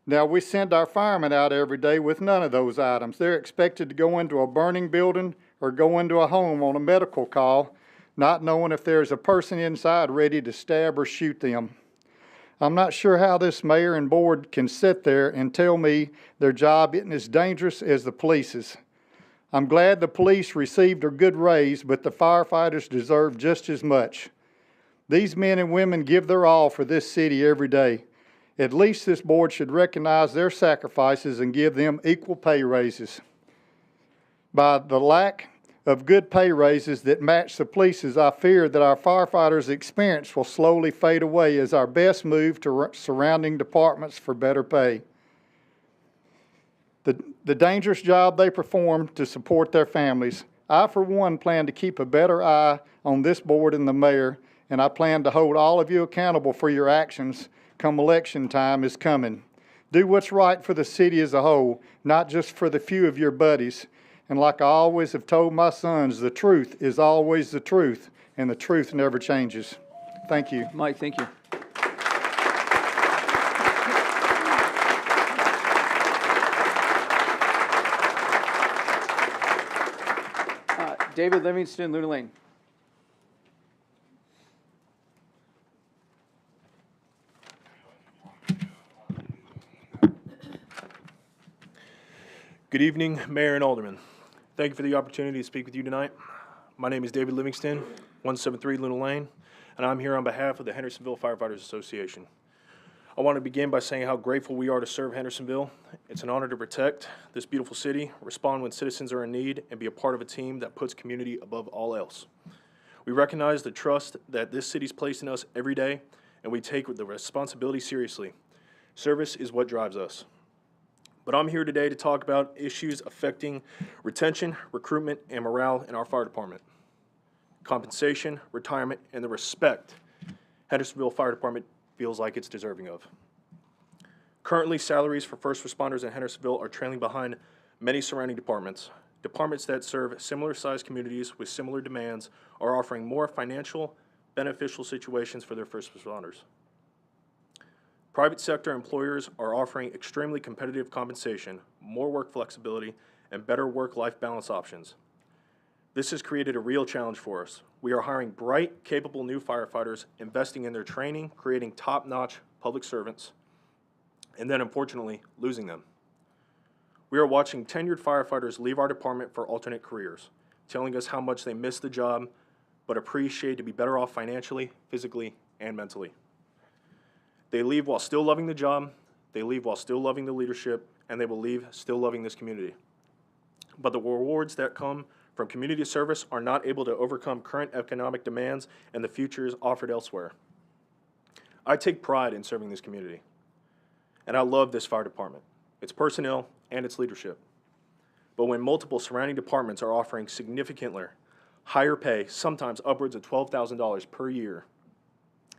now we send our firemen out every day with none of those items. They're expected to go into a burning building or go into a home on a medical call, not knowing if there's a person inside ready to stab or shoot them. I'm not sure how this mayor and board can sit there and tell me their job isn't as dangerous as the police's. I'm glad the police received a good raise, but the firefighters deserve just as much. These men and women give their all for this city every day. At least this board should recognize their sacrifices and give them equal pay raises. By the lack of good pay raises that match the police's, I fear that our firefighters' experience will slowly fade away as our best move to surrounding departments for better pay. The dangerous job they perform to support their families. I, for one, plan to keep a better eye on this board and the mayor, and I plan to hold all of you accountable for your actions come election time is coming. Do what's right for the city as a whole, not just for the few of your buddies. And like I always have told my sons, the truth is always the truth, and the truth never changes. Thank you. Mike, thank you. David Livingston, Luna Lane. Good evening, Mayor and Aldermen. Thank you for the opportunity to speak with you tonight. My name is David Livingston, 173 Luna Lane, and I'm here on behalf of the Hendersonville Firefighters Association. I want to begin by saying how grateful we are to serve Hendersonville. It's an honor to protect this beautiful city, respond when citizens are in need, and be a part of a team that puts community above all else. We recognize the trust that this city's placed in us every day, and we take the responsibility seriously. Service is what drives us. But I'm here today to talk about issues affecting retention, recruitment, and morale in our fire department. Compensation, retirement, and the respect Hendersonville Fire Department feels like it's deserving of. Currently, salaries for first responders in Hendersonville are trailing behind many surrounding departments. Departments that serve similar-sized communities with similar demands are offering more financial, beneficial situations for their first responders. Private sector employers are offering extremely competitive compensation, more work flexibility, and better work-life balance options. This has created a real challenge for us. We are hiring bright, capable new firefighters, investing in their training, creating top-notch public servants, and then unfortunately, losing them. We are watching tenured firefighters leave our department for alternate careers, telling us how much they miss the job, but appreciate to be better off financially, physically, and mentally. They leave while still loving the job, they leave while still loving the leadership, and they will leave still loving this community. But the rewards that come from community service are not able to overcome current economic demands and the futures offered elsewhere. I take pride in serving this community, and I love this fire department, its personnel, and its leadership. But when multiple surrounding departments are offering significantly higher pay, sometimes upwards of $12,000 per year,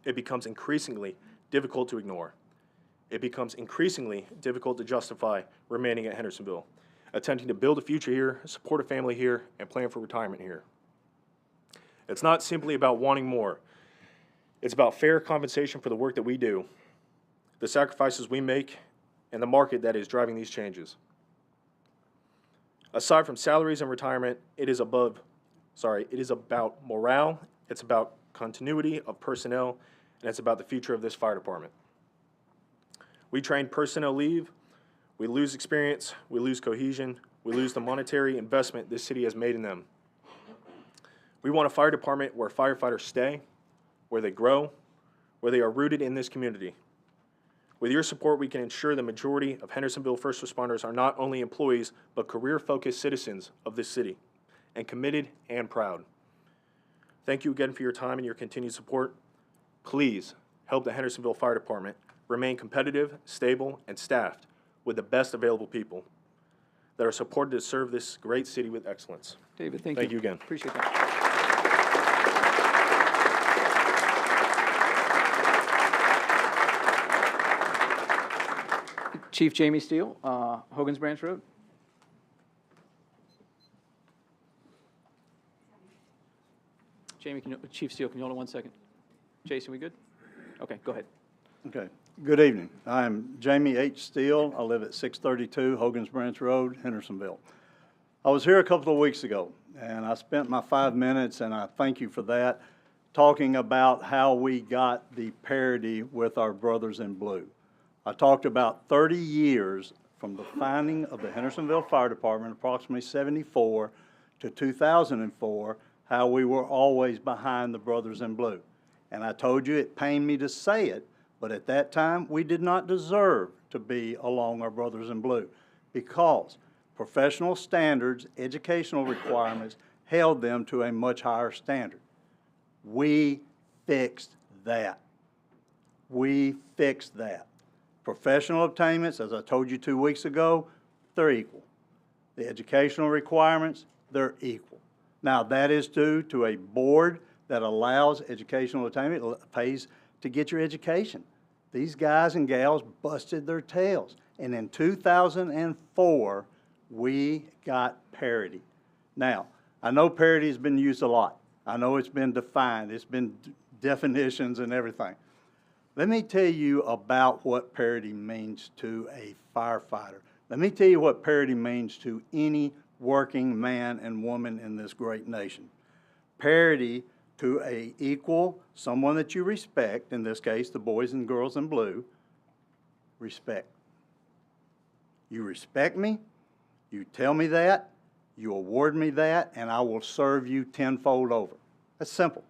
it becomes increasingly difficult to ignore. It becomes increasingly difficult to justify remaining at Hendersonville, attempting to build a future here, support a family here, and plan for retirement here. It's not simply about wanting more. It's about fair compensation for the work that we do, the sacrifices we make, and the market that is driving these changes. Aside from salaries and retirement, it is about morale, it's about continuity of personnel, and it's about the future of this fire department. We train personnel leave, we lose experience, we lose cohesion, we lose the monetary investment this city has made in them. We want a fire department where firefighters stay, where they grow, where they are rooted in this community. With your support, we can ensure the majority of Hendersonville first responders are not only employees, but career-focused citizens of this city, and committed and proud. Thank you again for your time and your continued support. Please help the Hendersonville Fire Department remain competitive, stable, and staffed with the best available people that are supported to serve this great city with excellence. David, thank you. Thank you again. Appreciate that. Chief Jamie Steele, Hogan's Branch Road. Jamie, Chief Steele, can you hold on 1 second? Jason, we good? Okay, go ahead. Okay. Good evening. I'm Jamie H. Steele. I live at 632 Hogan's Branch Road, Hendersonville. I was here a couple of weeks ago, and I spent my 5 minutes, and I thank you for that, talking about how we got the parity with our brothers in blue. I talked about 30 years from the founding of the Hendersonville Fire Department, approximately 74 to 2004, how we were always behind the brothers in blue. And I told you it pained me to say it, but at that time we did not deserve to be along our brothers in blue because professional standards, educational requirements held them to a much higher standard. We fixed that. We fixed that. Professional attainments, as I told you 2 weeks ago, they're equal. The educational requirements, they're equal. Now, that is due to a board that allows educational attainment, pays to get your education. These guys and gals busted their tails. And in 2004, we got parity. Now, I know parity has been used a lot. I know it's been defined. It's been definitions and everything. Let me tell you about what parity means to a firefighter. Let me tell you what parity means to any working man and woman in this great nation. Parity to a equal, someone that you respect, in this case, the boys and girls in blue, respect. You respect me, you tell me that, you award me that, and I will serve you tenfold over. That's simple.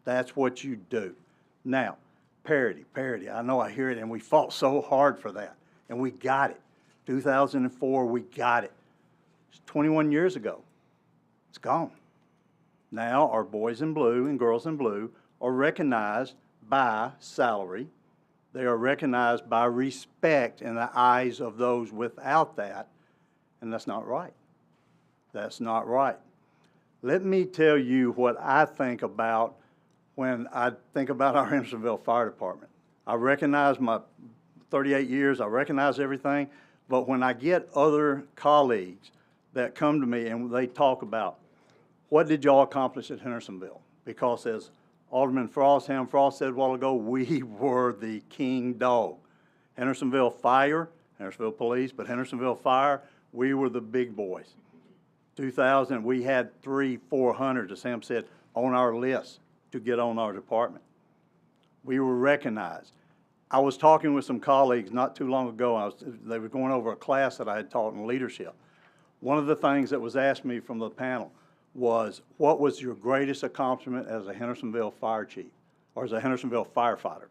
That's what you do. Now, parity, parity. I know I hear it, and we fought so hard for that, and we got it. 2004, we got it. It's 21 years ago. It's gone. Now our boys in blue and girls in blue are recognized by salary. They are recognized by respect in the eyes of those without that, and that's not right. That's not right. Let me tell you what I think about when I think about our Hendersonville Fire Department. I recognize my 38 years, I recognize everything, but when I get other colleagues that come to me and they talk about, what did y'all accomplish at Hendersonville? Because as Alderman Frost, Ham Frost said a while ago, we were the king dog. Hendersonville Fire, Hendersonville Police, but Hendersonville Fire, we were the big boys. 2000, we had 400, as Sam said, on our list to get on our department. We were recognized. I was talking with some colleagues not too long ago. They were going over a class that I had taught in leadership. One of the things that was asked me from the panel was, what was your greatest accomplishment as a Hendersonville fire chief or as a Hendersonville firefighter?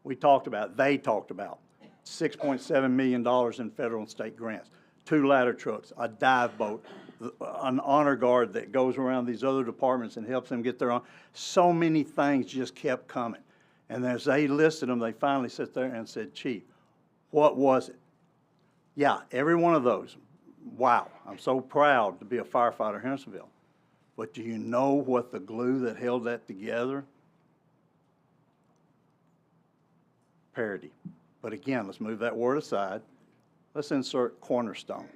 They talked about $6.7 million in federal and state grants, 2 ladder trucks, a dive boat, an honor guard that goes around these other departments and helps them get their own. So many things just kept coming. And as they listed them, they finally sat there and said, Chief, what was it? Yeah, every one of those. Wow, I'm so proud to be a firefighter in Hendersonville. But do you know what the glue that held that together? Parity. But again, let's move that word aside. Let's insert cornerstone.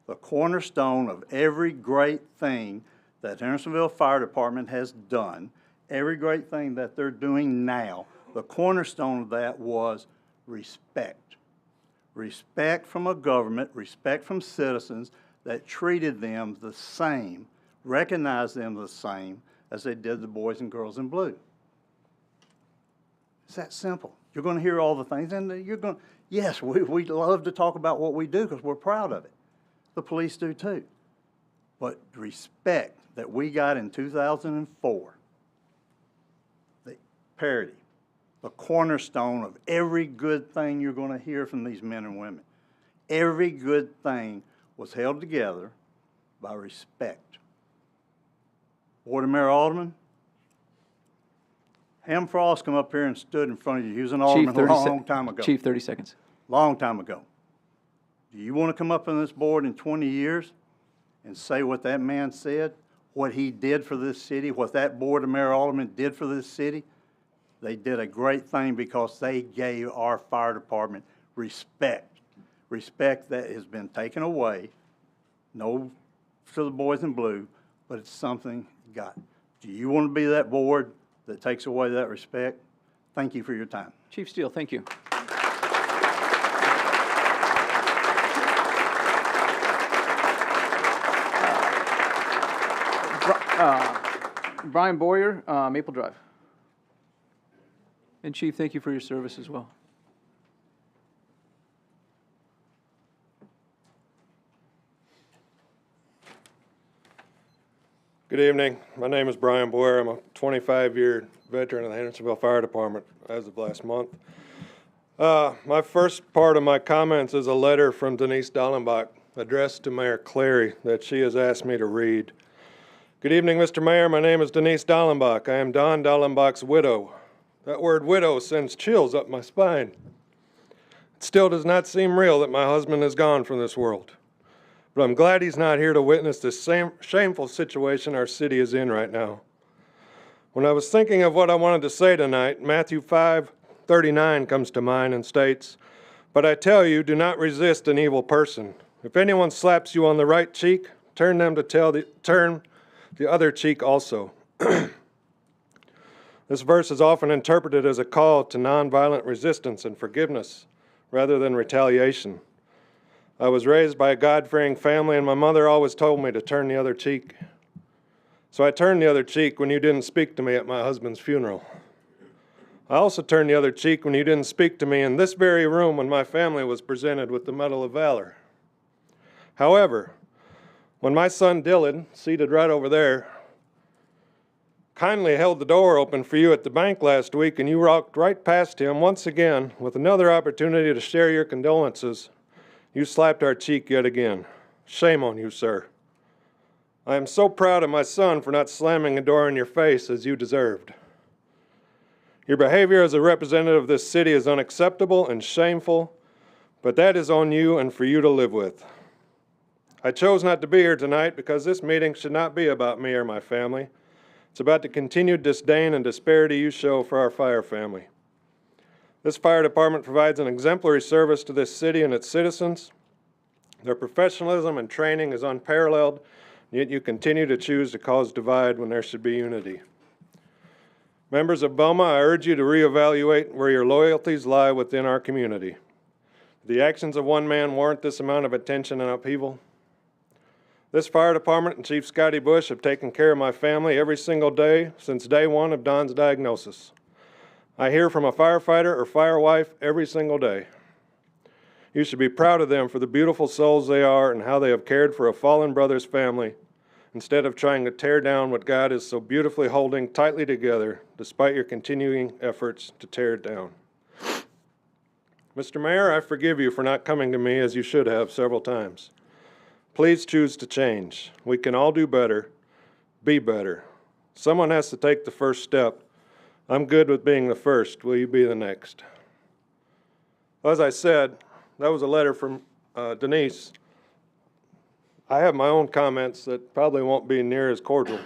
The cornerstone of every great thing that Hendersonville Fire Department has done, every great thing that they're doing now, the cornerstone of that was respect. Respect from a government, respect from citizens that treated them the same, recognized them the same as they did the boys and girls in blue. It's that simple. You're going to hear all the things, and you're going to, yes, we love to talk about what we do because we're proud of it. The police do too. But respect that we got in 2004, the parity, the cornerstone of every good thing you're going to hear from these men and women. Every good thing was held together by respect. Board of Mayor Aldermen, Ham Frost come up here and stood in front of you. He was an alderman a long time ago. Chief, 30 seconds. Long time ago. Do you want to come up on this board in 20 years and say what that man said, what he did for this city, what that Board of Mayor Aldermen did for this city? They did a great thing because they gave our fire department respect. Respect that has been taken away. No to the boys in blue, but it's something you got. Do you want to be that board that takes away that respect? Thank you for your time. Chief Steele, thank you. Brian Boyer, Maple Drive. And Chief, thank you for your service as well. Good evening. My name is Brian Boyer. I'm a 25-year veteran of the Hendersonville Fire Department as of last month. My first part of my comments is a letter from Denise Dallenbach addressed to Mayor Clary that she has asked me to read. Good evening, Mr. Mayor. My name is Denise Dallenbach. I am Don Dallenbach's widow. That word widow sends chills up my spine. It still does not seem real that my husband is gone from this world. But I'm glad he's not here to witness this same shameful situation our city is in right now. When I was thinking of what I wanted to say tonight, Matthew 5:39 comes to mind and states, "But I tell you, do not resist an evil person. If anyone slaps you on the right cheek, turn the other cheek also." This verse is often interpreted as a call to nonviolent resistance and forgiveness rather than retaliation. I was raised by a God-fearing family, and my mother always told me to turn the other cheek. So I turned the other cheek when you didn't speak to me at my husband's funeral. I also turned the other cheek when you didn't speak to me in this very room when my family was presented with the Medal of Valor. However, when my son Dylan, seated right over there, kindly held the door open for you at the bank last week and you walked right past him once again with another opportunity to share your condolences, you slapped our cheek yet again. Shame on you, sir. I am so proud of my son for not slamming a door in your face as you deserved. Your behavior as a representative of this city is unacceptable and shameful, but that is on you and for you to live with. I chose not to be here tonight because this meeting should not be about me or my family. It's about the continued disdain and disparity you show for our fire family. This fire department provides an exemplary service to this city and its citizens. Their professionalism and training is unparalleled, yet you continue to choose to cause divide when there should be unity. Members of BOMA, I urge you to reevaluate where your loyalties lie within our community. Do the actions of one man warrant this amount of attention and upheaval? This fire department and Chief Scotty Bush have taken care of my family every single day since day one of Don's diagnosis. I hear from a firefighter or fire wife every single day. You should be proud of them for the beautiful souls they are and how they have cared for a fallen brother's family instead of trying to tear down what God is so beautifully holding tightly together despite your continuing efforts to tear it down. Mr. Mayor, I forgive you for not coming to me as you should have several times. Please choose to change. We can all do better, be better. Someone has to take the first step. I'm good with being the first. Will you be the next? As I said, that was a letter from Denise. I have my own comments that probably won't be near as cordial.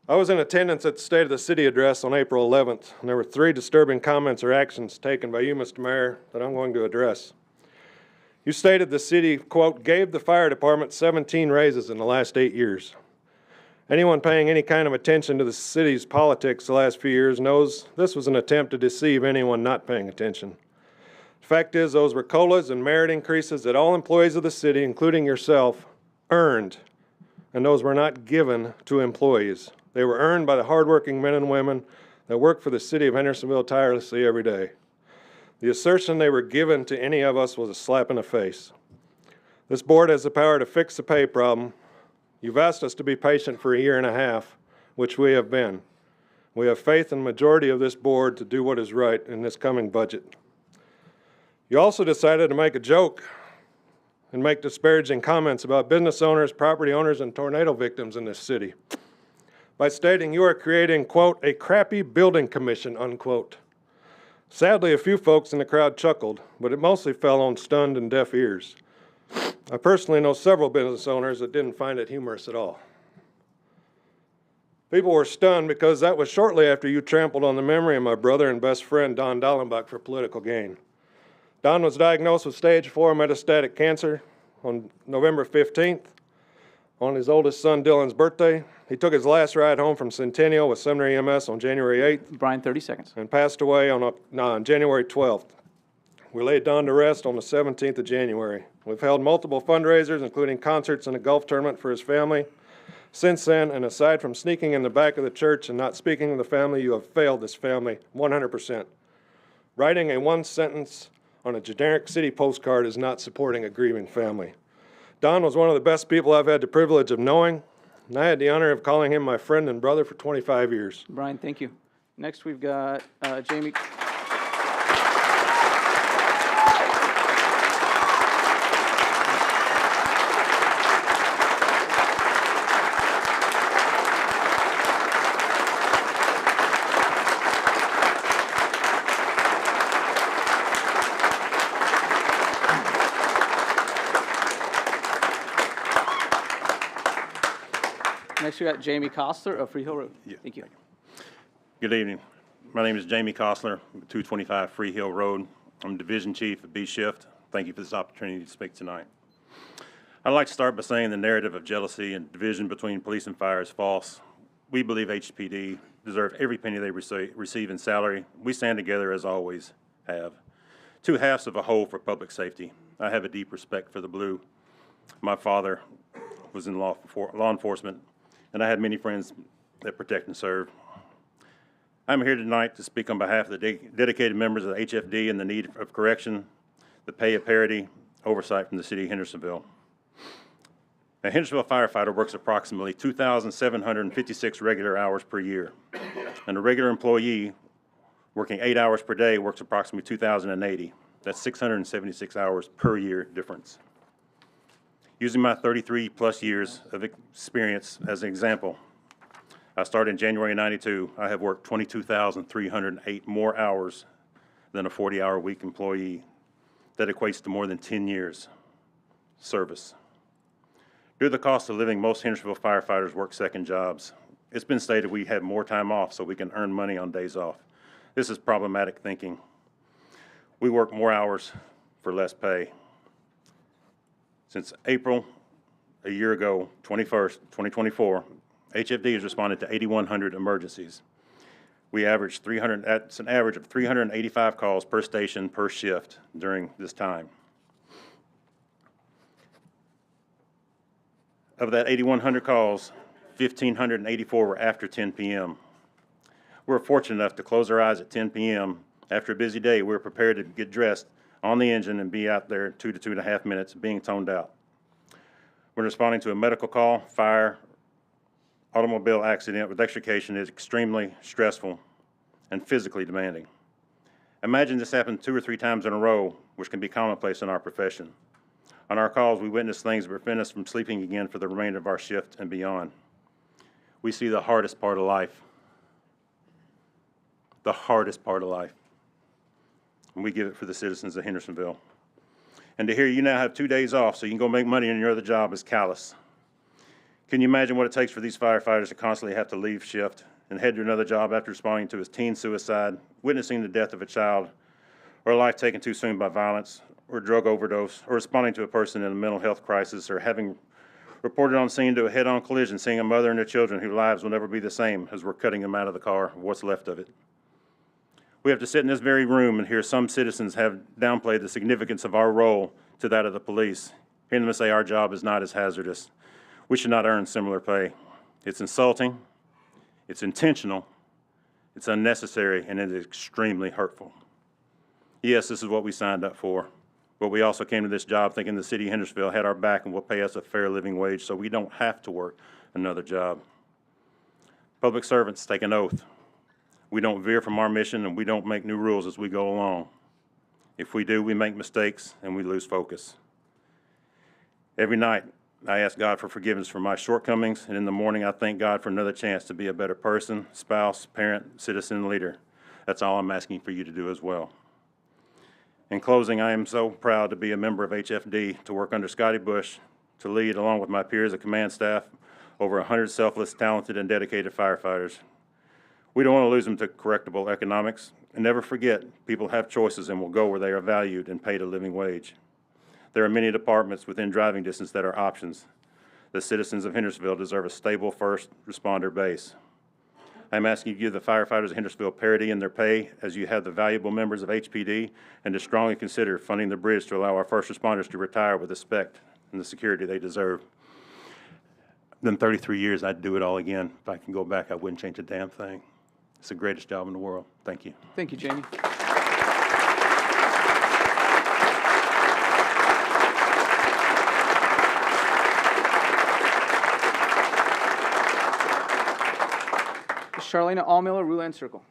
I was in attendance at the State of the City address on April 11th, and there were 3 disturbing comments or actions taken by you, Mr. Mayor, that I'm going to address. You stated the city, quote, gave the fire department 17 raises in the last 8 years. Anyone paying any kind of attention to the city's politics the last few years knows this was an attempt to deceive anyone not paying attention. The fact is, those were COLAs and merit increases that all employees of the city, including yourself, earned, and those were not given to employees. They were earned by the hardworking men and women that work for the city of Hendersonville tirelessly every day. The assertion they were given to any of us was a slap in the face. This board has the power to fix the pay problem. You've asked us to be patient for a year and a half, which we have been. We have faith in the majority of this board to do what is right in this coming budget. You also decided to make a joke and make disparaging comments about business owners, property owners, and tornado victims in this city by stating you are creating, quote, a crappy building commission, unquote. Sadly, a few folks in the crowd chuckled, but it mostly fell on stunned and deaf ears. I personally know several business owners that didn't find it humorous at all. People were stunned because that was shortly after you trampled on the memory of my brother and best friend, Don Dallenbach, for political gain. Don was diagnosed with stage 4 metastatic cancer on November 15th, on his oldest son Dylan's birthday. He took his last ride home from Centennial with Sumner EMS on January 8th. Brian, 30 seconds. And passed away on January 12th. We laid Don to rest on the 17th of January. We've held multiple fundraisers, including concerts and a golf tournament for his family. Since then, and aside from sneaking in the back of the church and not speaking to the family, you have failed this family 100%. Writing a one sentence on a generic city postcard is not supporting a grieving family. Don was one of the best people I've had the privilege of knowing, and I had the honor of calling him my friend and brother for 25 years. Brian, thank you. Next, we've got Jamie. Next, we got Jamie Kostler of Free Hill Road. Yeah, thank you. Good evening. My name is Jamie Kostler, 225 Free Hill Road. I'm Division Chief of B Shift. Thank you for this opportunity to speak tonight. I'd like to start by saying the narrative of jealousy and division between police and fire is false. We believe HPD deserve every penny they receive in salary. We stand together as always have. Two halves of a whole for public safety. I have a deep respect for the blue. My father was in law enforcement, and I had many friends that protect and serve. I'm here tonight to speak on behalf of the dedicated members of the HFD and the need of correction, the pay of parity, oversight from the city of Hendersonville. A Hendersonville firefighter works approximately 2,756 regular hours per year, and a regular employee working 8 hours per day works approximately 2,080. That's 676 hours per year difference. Using my 33-plus years of experience as an example, I started in January 92. I have worked 22,308 more hours than a 40-hour-a-week employee. That equates to more than 10 years service. Due to the cost of living, most Hendersonville firefighters work second jobs. It's been stated we have more time off so we can earn money on days off. This is problematic thinking. We work more hours for less pay. Since April, a year ago, 21st, 2024, HFD has responded to 8,100 emergencies. We averaged that's an average of 385 calls per station per shift during this time. Of that 8,100 calls, 1,584 were after 10 p.m. We were fortunate enough to close our eyes at 10 p.m. After a busy day, we were prepared to get dressed on the engine and be out there 2 to 2.5 minutes being toned out. When responding to a medical call, fire, automobile accident with extrication is extremely stressful and physically demanding. Imagine this happened 2 or 3 times in a row, which can be commonplace in our profession. On our calls, we witness things that prevent us from sleeping again for the remainder of our shift and beyond. We see the hardest part of life. The hardest part of life. And we give it for the citizens of Hendersonville. And to hear you now have 2 days off so you can go make money in your other job is callous. Can you imagine what it takes for these firefighters to constantly have to leave shift and head to another job after responding to a teen suicide, witnessing the death of a child, or a life taken too soon by violence, or drug overdose, or responding to a person in a mental health crisis, or having reported on scene to a head-on collision, seeing a mother and their children whose lives will never be the same as we're cutting them out of the car, what's left of it. We have to sit in this very room and hear some citizens have downplayed the significance of our role to that of the police, hearing them say our job is not as hazardous. We should not earn similar pay. It's insulting, it's intentional, it's unnecessary, and it is extremely hurtful. Yes, this is what we signed up for, but we also came to this job thinking the city of Hendersonville had our back and will pay us a fair living wage so we don't have to work another job. Public servants take an oath. We don't veer from our mission and we don't make new rules as we go along. If we do, we make mistakes and we lose focus. Every night, I ask God for forgiveness for my shortcomings, and in the morning, I thank God for another chance to be a better person, spouse, parent, citizen, and leader. That's all I'm asking for you to do as well. In closing, I am so proud to be a member of HFD, to work under Scotty Bush, to lead, along with my peers at command staff, over 100 selfless, talented, and dedicated firefighters. We don't want to lose them to correctable economics, and never forget, people have choices and will go where they are valued and paid a living wage. There are many departments within driving distance that are options. The citizens of Hendersonville deserve a stable first responder base. I'm asking you to give the firefighters of Hendersonville parity in their pay as you have the valuable members of HPD, and to strongly consider funding the bridge to allow our first responders to retire with respect and the security they deserve. In 33 years, I'd do it all again. If I can go back, I wouldn't change a damn thing. It's the greatest job in the world. Thank you. Thank you, Jamie. Charlena Allmiller, Ruland Circle.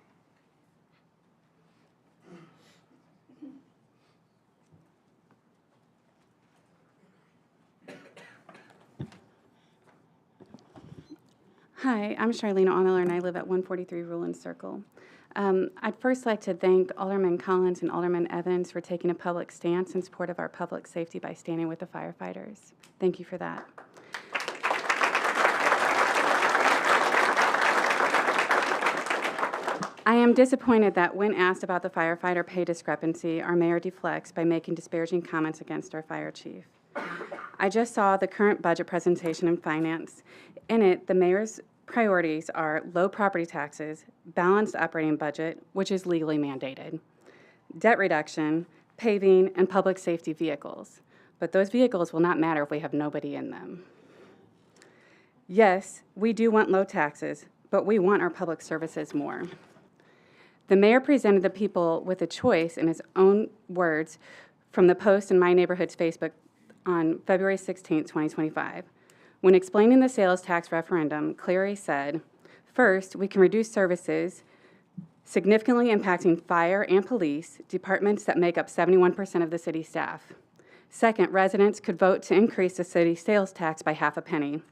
Hi, I'm Charlene Allmiller, and I live at 143 Ruland Circle. I'd first like to thank Alderman Collins and Alderman Evans for taking a public stance in support of our public safety by standing with the firefighters. Thank you for that. I am disappointed that when asked about the firefighter pay discrepancy, our mayor deflects by making disparaging comments against our fire chief. I just saw the current budget presentation in finance. In it, the mayor's priorities are low property taxes, balanced operating budget, which is legally mandated, debt reduction, paving, and public safety vehicles. But those vehicles will not matter if we have nobody in them. Yes, we do want low taxes, but we want our public services more. The mayor presented the people with a choice, in his own words, from the post in My Neighborhood's Facebook on February 16, 2025. When explaining the sales tax referendum, Cleary said, first, we can reduce services, significantly impacting fire and police, departments that make up 71% of the city staff. Second, residents could vote to increase the city sales tax by half a penny.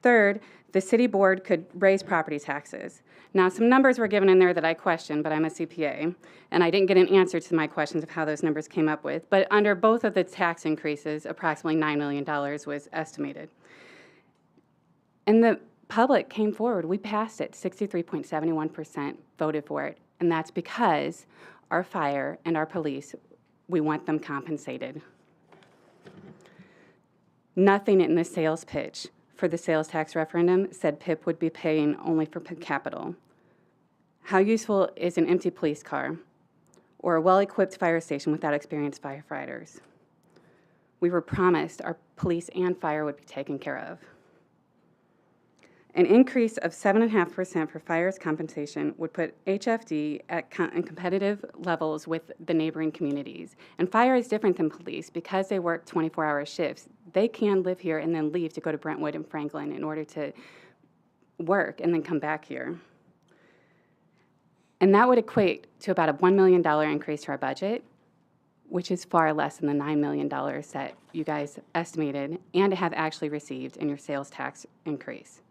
Third, the city board could raise property taxes. Now, some numbers were given in there that I questioned, but I'm a CPA, and I didn't get an answer to my questions of how those numbers came up with. But under both of the tax increases, approximately $9 million was estimated. And the public came forward. We passed it. 63.71% voted for it, and that's because our fire and our police, we want them compensated. Nothing in the sales pitch for the sales tax referendum said PIP would be paying only for capital. How useful is an empty police car or a well-equipped fire station without experienced firefighters? We were promised our police and fire would be taken care of. An increase of 7.5% for fire's compensation would put HFD at competitive levels with the neighboring communities. And fire is different than police because they work 24-hour shifts. They can live here and then leave to go to Brentwood and Franklin in order to work and then come back here. And that would equate to about a $1 million increase to our budget, which is far less than the $9 million that you guys estimated and have actually received in your sales tax increase.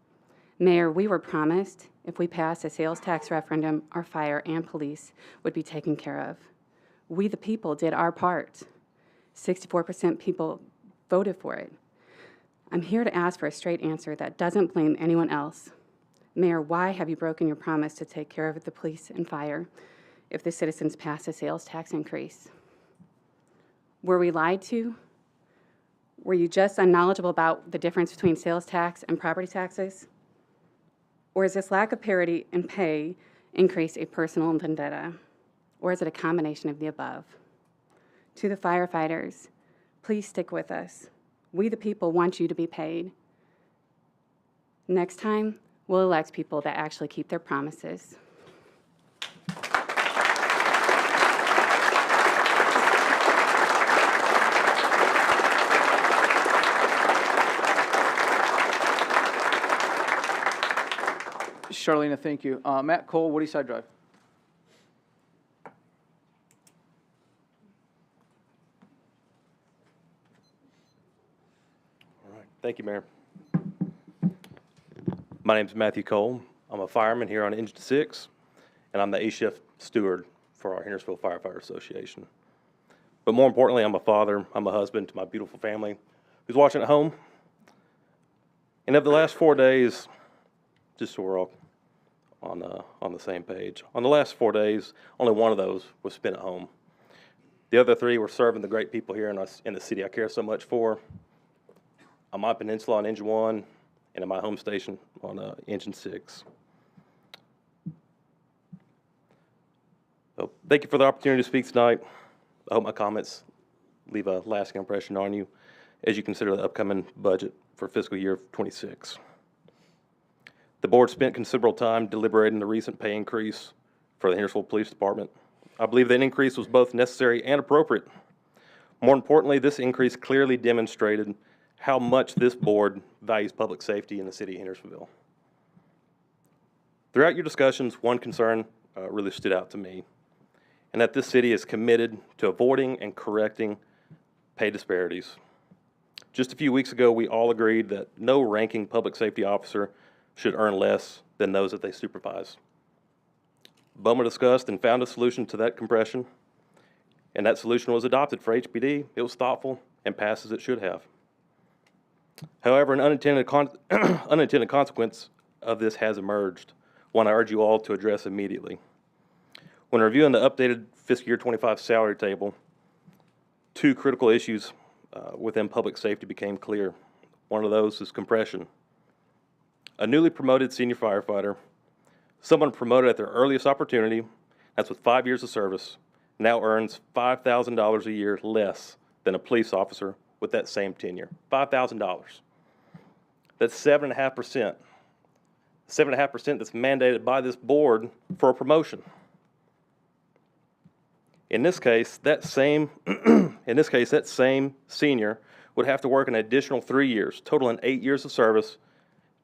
Mayor, we were promised if we passed a sales tax referendum, our fire and police would be taken care of. We, the people, did our part. 64% people voted for it. I'm here to ask for a straight answer that doesn't blame anyone else. Mayor, why have you broken your promise to take care of the police and fire if the citizens pass a sales tax increase? Were we lied to? Were you just unknowledgeable about the difference between sales tax and property taxes? Or is this lack of parity in pay increase a personal vendetta? Or is it a combination of the above? To the firefighters, please stick with us. We, the people, want you to be paid. Next time, we'll elect people that actually keep their promises. Charlene, thank you. Matt Cole, Woody Side Drive. All right. Thank you, Mayor. My name is Matthew Cole. I'm a fireman here on Engine 6, and I'm the A-shift steward for our Hendersonville Firefighter Association. But more importantly, I'm a father, I'm a husband to my beautiful family who's watching at home. And of the last 4 days, just so we're all on the same page, on the last 4 days, only one of those was spent at home. The other 3 were serving the great people here in the city I care so much for, on my peninsula on Engine 1, and in my home station on Engine 6. So thank you for the opportunity to speak tonight. I hope my comments leave a lasting impression on you as you consider the upcoming budget for fiscal year 26. The board spent considerable time deliberating the recent pay increase for the Hendersonville Police Department. I believe that increase was both necessary and appropriate. More importantly, this increase clearly demonstrated how much this board values public safety in the city of Hendersonville. Throughout your discussions, one concern really stood out to me, and that this city is committed to avoiding and correcting pay disparities. Just a few weeks ago, we all agreed that no ranking public safety officer should earn less than those that they supervise. BOMA discussed and found a solution to that compression, and that solution was adopted for HPD. It was thoughtful and passed as it should have. However, an unintended consequence of this has emerged, one I urge you all to address immediately. When reviewing the updated fiscal year 25 salary table, 2 critical issues within public safety became clear. One of those is compression. A newly promoted senior firefighter, someone promoted at their earliest opportunity, that's with 5 years of service, now earns $5,000 a year less than a police officer with that same tenure. $5,000. That's 7.5%. 7.5% that's mandated by this board for a promotion. In this case, that same senior would have to work an additional 3 years, totaling 8 years of service,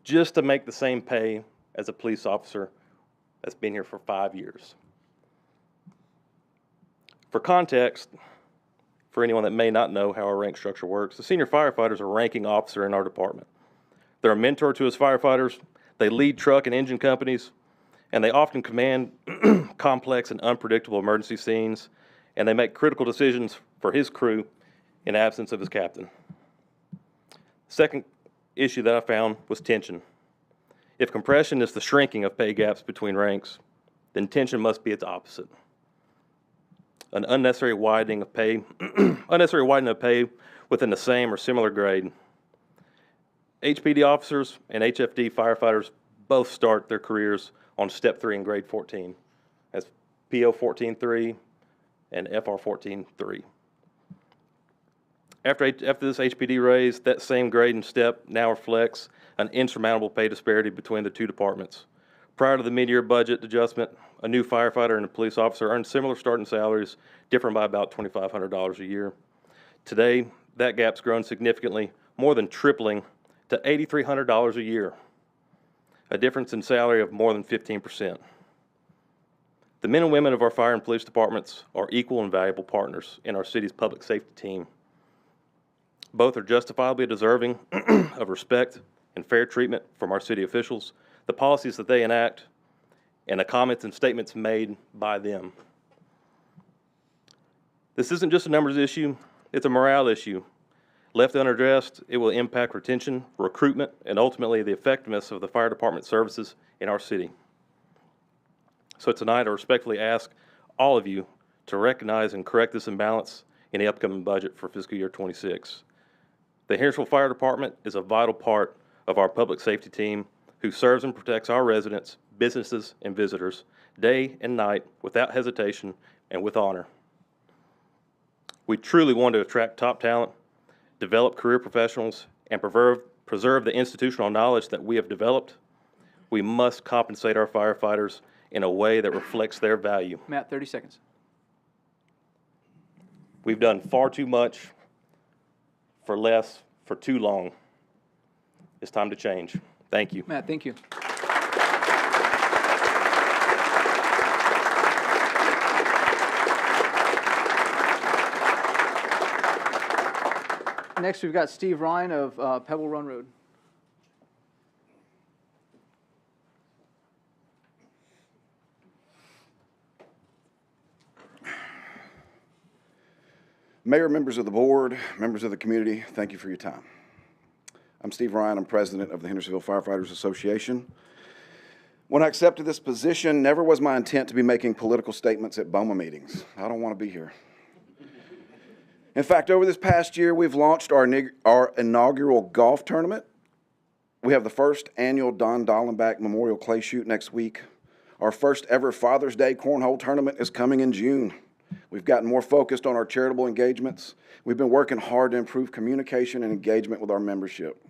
just to make the same pay as a police officer that's been here for 5 years. For context, for anyone that may not know how our rank structure works, the senior firefighter is a ranking officer in our department. They're a mentor to his firefighters, they lead truck and engine companies, and they often command complex and unpredictable emergency scenes, and they make critical decisions for his crew in absence of his captain. Second issue that I found was tension. If compression is the shrinking of pay gaps between ranks, then tension must be its opposite. An unnecessary widening of pay, within the same or similar grade. HPD officers and HFD firefighters both start their careers on step 3 in grade 14, as PO 14.3 and FR 14.3. After this HPD raise, that same grade and step now reflects an insurmountable pay disparity between the two departments. Prior to the mid-year budget adjustment, a new firefighter and a police officer earned similar starting salaries, differing by about $2,500 a year. Today, that gap's grown significantly, more than tripling to $8,300 a year, a difference in salary of more than 15%. The men and women of our fire and police departments are equal and valuable partners in our city's public safety team. Both are justifiably deserving of respect and fair treatment from our city officials, the policies that they enact, and the comments and statements made by them. This isn't just a numbers issue, it's a morale issue. Left unaddressed, it will impact retention, recruitment, and ultimately the effectiveness of the fire department services in our city. So tonight, I respectfully ask all of you to recognize and correct this imbalance in the upcoming budget for fiscal year 26. The Hendersonville Fire Department is a vital part of our public safety team who serves and protects our residents, businesses, and visitors day and night without hesitation and with honor. We truly want to attract top talent, develop career professionals, and preserve the institutional knowledge that we have developed. We must compensate our firefighters in a way that reflects their value. Matt, 30 seconds. We've done far too much for less for too long. It's time to change. Thank you. Matt, thank you. Next, we've got Steve Ryan of Pebble Run Road. Mayor, members of the board, members of the community, thank you for your time. I'm Steve Ryan. I'm president of the Hendersonville Firefighters Association. When I accepted this position, never was my intent to be making political statements at BOMA meetings. I don't want to be here. In fact, over this past year, we've launched our inaugural golf tournament. We have the first annual Don Dollenbach Memorial Clay Shoot next week. Our first ever Father's Day Cornhole tournament is coming in June. We've gotten more focused on our charitable engagements. We've been working hard to improve communication and engagement with our membership.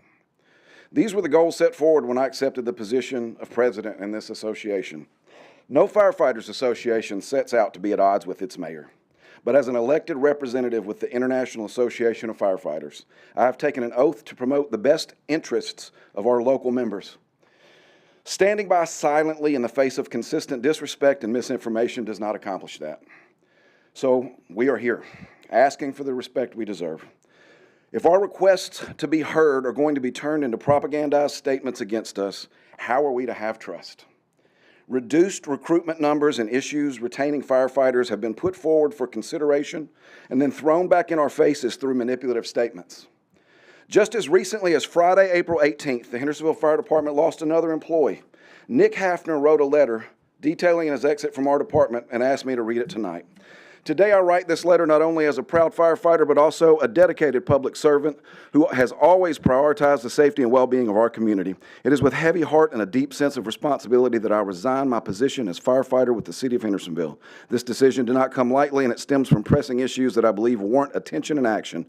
These were the goals set forward when I accepted the position of president in this association. No firefighters association sets out to be at odds with its mayor. But as an elected representative with the International Association of Firefighters, I have taken an oath to promote the best interests of our local members. Standing by silently in the face of consistent disrespect and misinformation does not accomplish that. So we are here, asking for the respect we deserve. If our requests to be heard are going to be turned into propagandized statements against us, how are we to have trust? Reduced recruitment numbers and issues retaining firefighters have been put forward for consideration and then thrown back in our faces through manipulative statements. Just as recently as Friday, April 18th, the Hendersonville Fire Department lost another employee. Nick Hafner wrote a letter detailing his exit from our department and asked me to read it tonight. Today I write this letter not only as a proud firefighter, but also a dedicated public servant who has always prioritized the safety and well-being of our community. It is with heavy heart and a deep sense of responsibility that I resign my position as firefighter with the City of Hendersonville. This decision did not come lightly, and it stems from pressing issues that I believe warrant attention and action.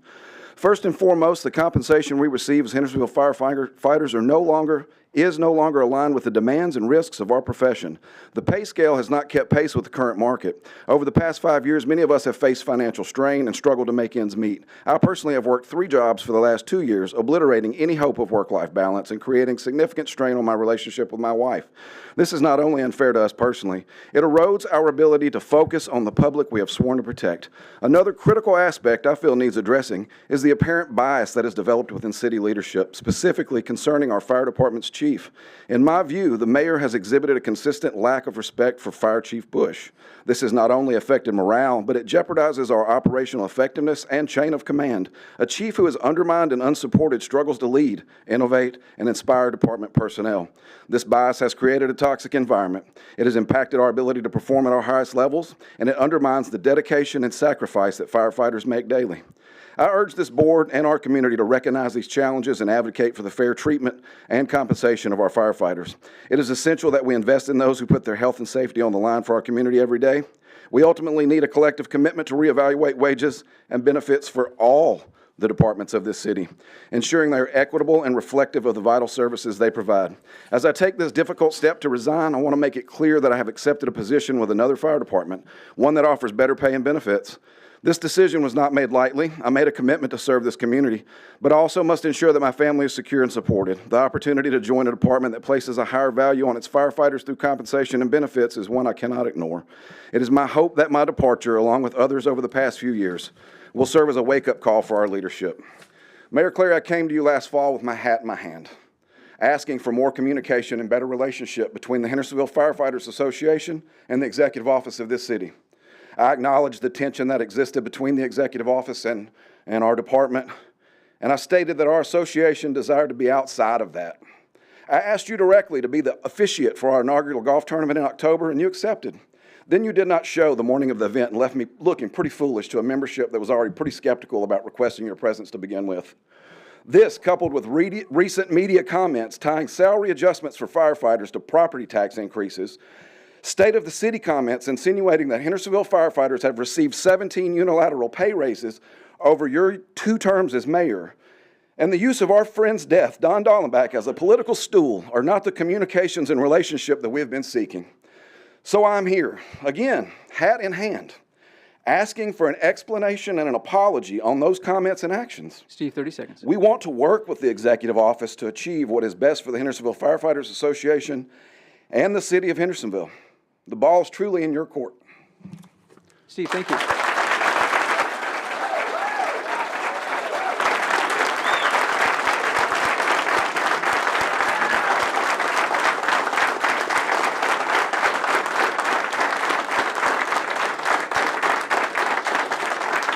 First and foremost, the compensation we receive as Hendersonville firefighters is no longer aligned with the demands and risks of our profession. The pay scale has not kept pace with the current market. Over the past 5 years, many of us have faced financial strain and struggled to make ends meet. I personally have worked 3 jobs for the last 2 years, obliterating any hope of work-life balance and creating significant strain on my relationship with my wife. This is not only unfair to us personally, it erodes our ability to focus on the public we have sworn to protect. Another critical aspect I feel needs addressing is the apparent bias that has developed within city leadership, specifically concerning our fire department's chief. In my view, the mayor has exhibited a consistent lack of respect for Fire Chief Bush. This has not only affected morale, but it jeopardizes our operational effectiveness and chain of command. A chief who is undermined and unsupported struggles to lead, innovate, and inspire department personnel. This bias has created a toxic environment. It has impacted our ability to perform at our highest levels, and it undermines the dedication and sacrifice that firefighters make daily. I urge this board and our community to recognize these challenges and advocate for the fair treatment and compensation of our firefighters. It is essential that we invest in those who put their health and safety on the line for our community every day. We ultimately need a collective commitment to reevaluate wages and benefits for all the departments of this city, ensuring they are equitable and reflective of the vital services they provide. As I take this difficult step to resign, I want to make it clear that I have accepted a position with another fire department, one that offers better pay and benefits. This decision was not made lightly. I made a commitment to serve this community, but I also must ensure that my family is secure and supported. The opportunity to join a department that places a higher value on its firefighters through compensation and benefits is one I cannot ignore. It is my hope that my departure, along with others over the past few years, will serve as a wake-up call for our leadership. Mayor Clary, I came to you last fall with my hat in my hand, asking for more communication and better relationship between the Hendersonville Firefighters Association and the executive office of this city. I acknowledged the tension that existed between the executive office and our department, and I stated that our association desired to be outside of that. I asked you directly to be the officiate for our inaugural golf tournament in October, and you accepted. Then you did not show the morning of the event and left me looking pretty foolish to a membership that was already pretty skeptical about requesting your presence to begin with. This, coupled with recent media comments tying salary adjustments for firefighters to property tax increases, state of the city comments insinuating that Hendersonville firefighters have received 17 unilateral pay raises over your 2 terms as mayor, and the use of our friend's death, Don Dallenbach, as a political stool are not the communications and relationship that we have been seeking. So I'm here, again, hat in hand, asking for an explanation and an apology on those comments and actions. Steve, 30 seconds. We want to work with the executive office to achieve what is best for the Hendersonville Firefighters Association and the city of Hendersonville. The ball is truly in your court. Steve, thank you.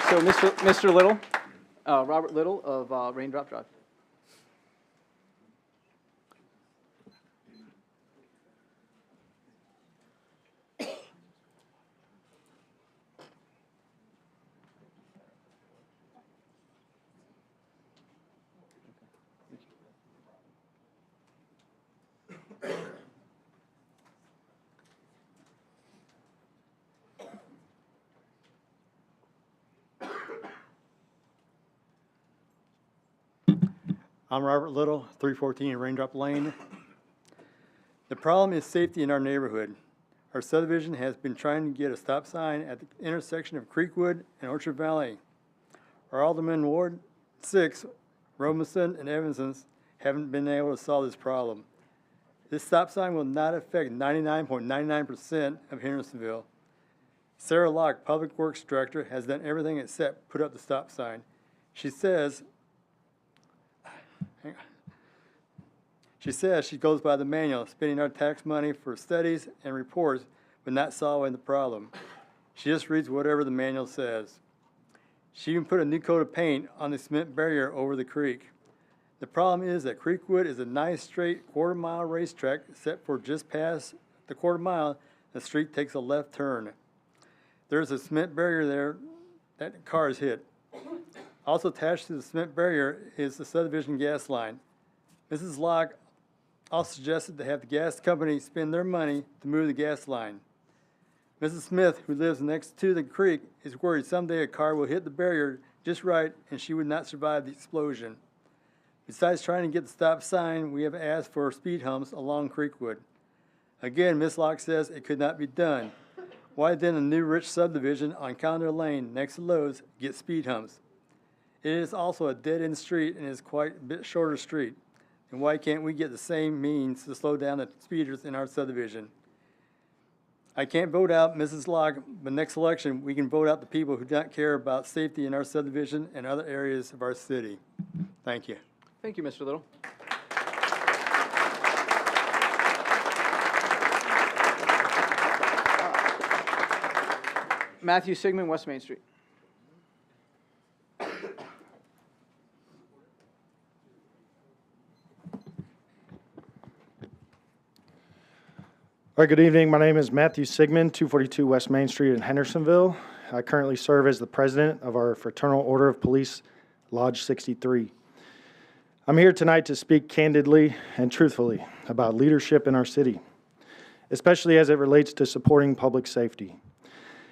So, Mr. Little, Robert Little of Raindrop Drive. I'm Robert Little, 314 Raindrop Lane. The problem is safety in our neighborhood. Our subdivision has been trying to get a stop sign at the intersection of Creekwood and Orchard Valley. Our Aldermen Ward 6, Robinson and Evanston, haven't been able to solve this problem. This stop sign will not affect 99.99% of Hendersonville. Sarah Locke, Public Works Director, has done everything except put up the stop sign. She says she goes by the manual, spending our tax money for studies and reports, but not solving the problem. She just reads whatever the manual says. She even put a new coat of paint on the cement barrier over the creek. The problem is that Creekwood is a nice straight quarter-mile racetrack, except for just past the quarter mile, the street takes a left turn. There's a cement barrier there that cars hit. Also attached to the cement barrier is the subdivision gas line. Mrs. Locke also suggested to have the gas company spend their money to move the gas line. Mrs. Smith, who lives next to the creek, is worried someday a car will hit the barrier just right and she would not survive the explosion. Besides trying to get the stop sign, we have asked for speed humps along Creekwood. Again, Ms. Locke says it could not be done. Why then a new rich subdivision on Calendar Lane next to Lowe's get speed humps? It is also a dead-end street and is quite a bit shorter street. And why can't we get the same means to slow down the speeders in our subdivision? I can't vote out Mrs. Locke, but next election we can vote out the people who don't care about safety in our subdivision and other areas of our city. Thank you. Thank you, Mr. Little. Matthew Sigmund, West Main Street. All right, good evening. My name is Matthew Sigmund, 242 West Main Street in Hendersonville. I currently serve as the president of our Fraternal Order of Police, Lodge 63. I'm here tonight to speak candidly and truthfully about leadership in our city, especially as it relates to supporting public safety.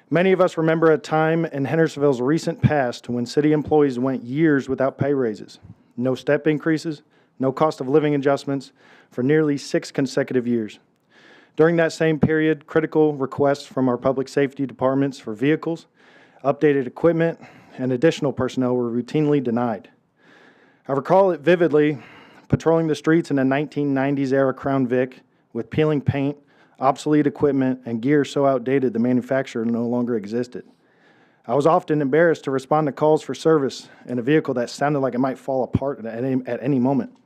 Many of us remember a time in Hendersonville's recent past when city employees went years without pay raises, no step increases, no cost of living adjustments for nearly 6 consecutive years. During that same period, critical requests from our public safety departments for vehicles, updated equipment, and additional personnel were routinely denied. I recall it vividly, patrolling the streets in a 1990s-era Crown Vic with peeling paint, obsolete equipment, and gear so outdated the manufacturer no longer existed. I was often embarrassed to respond to calls for service in a vehicle that sounded like it might fall apart at any moment.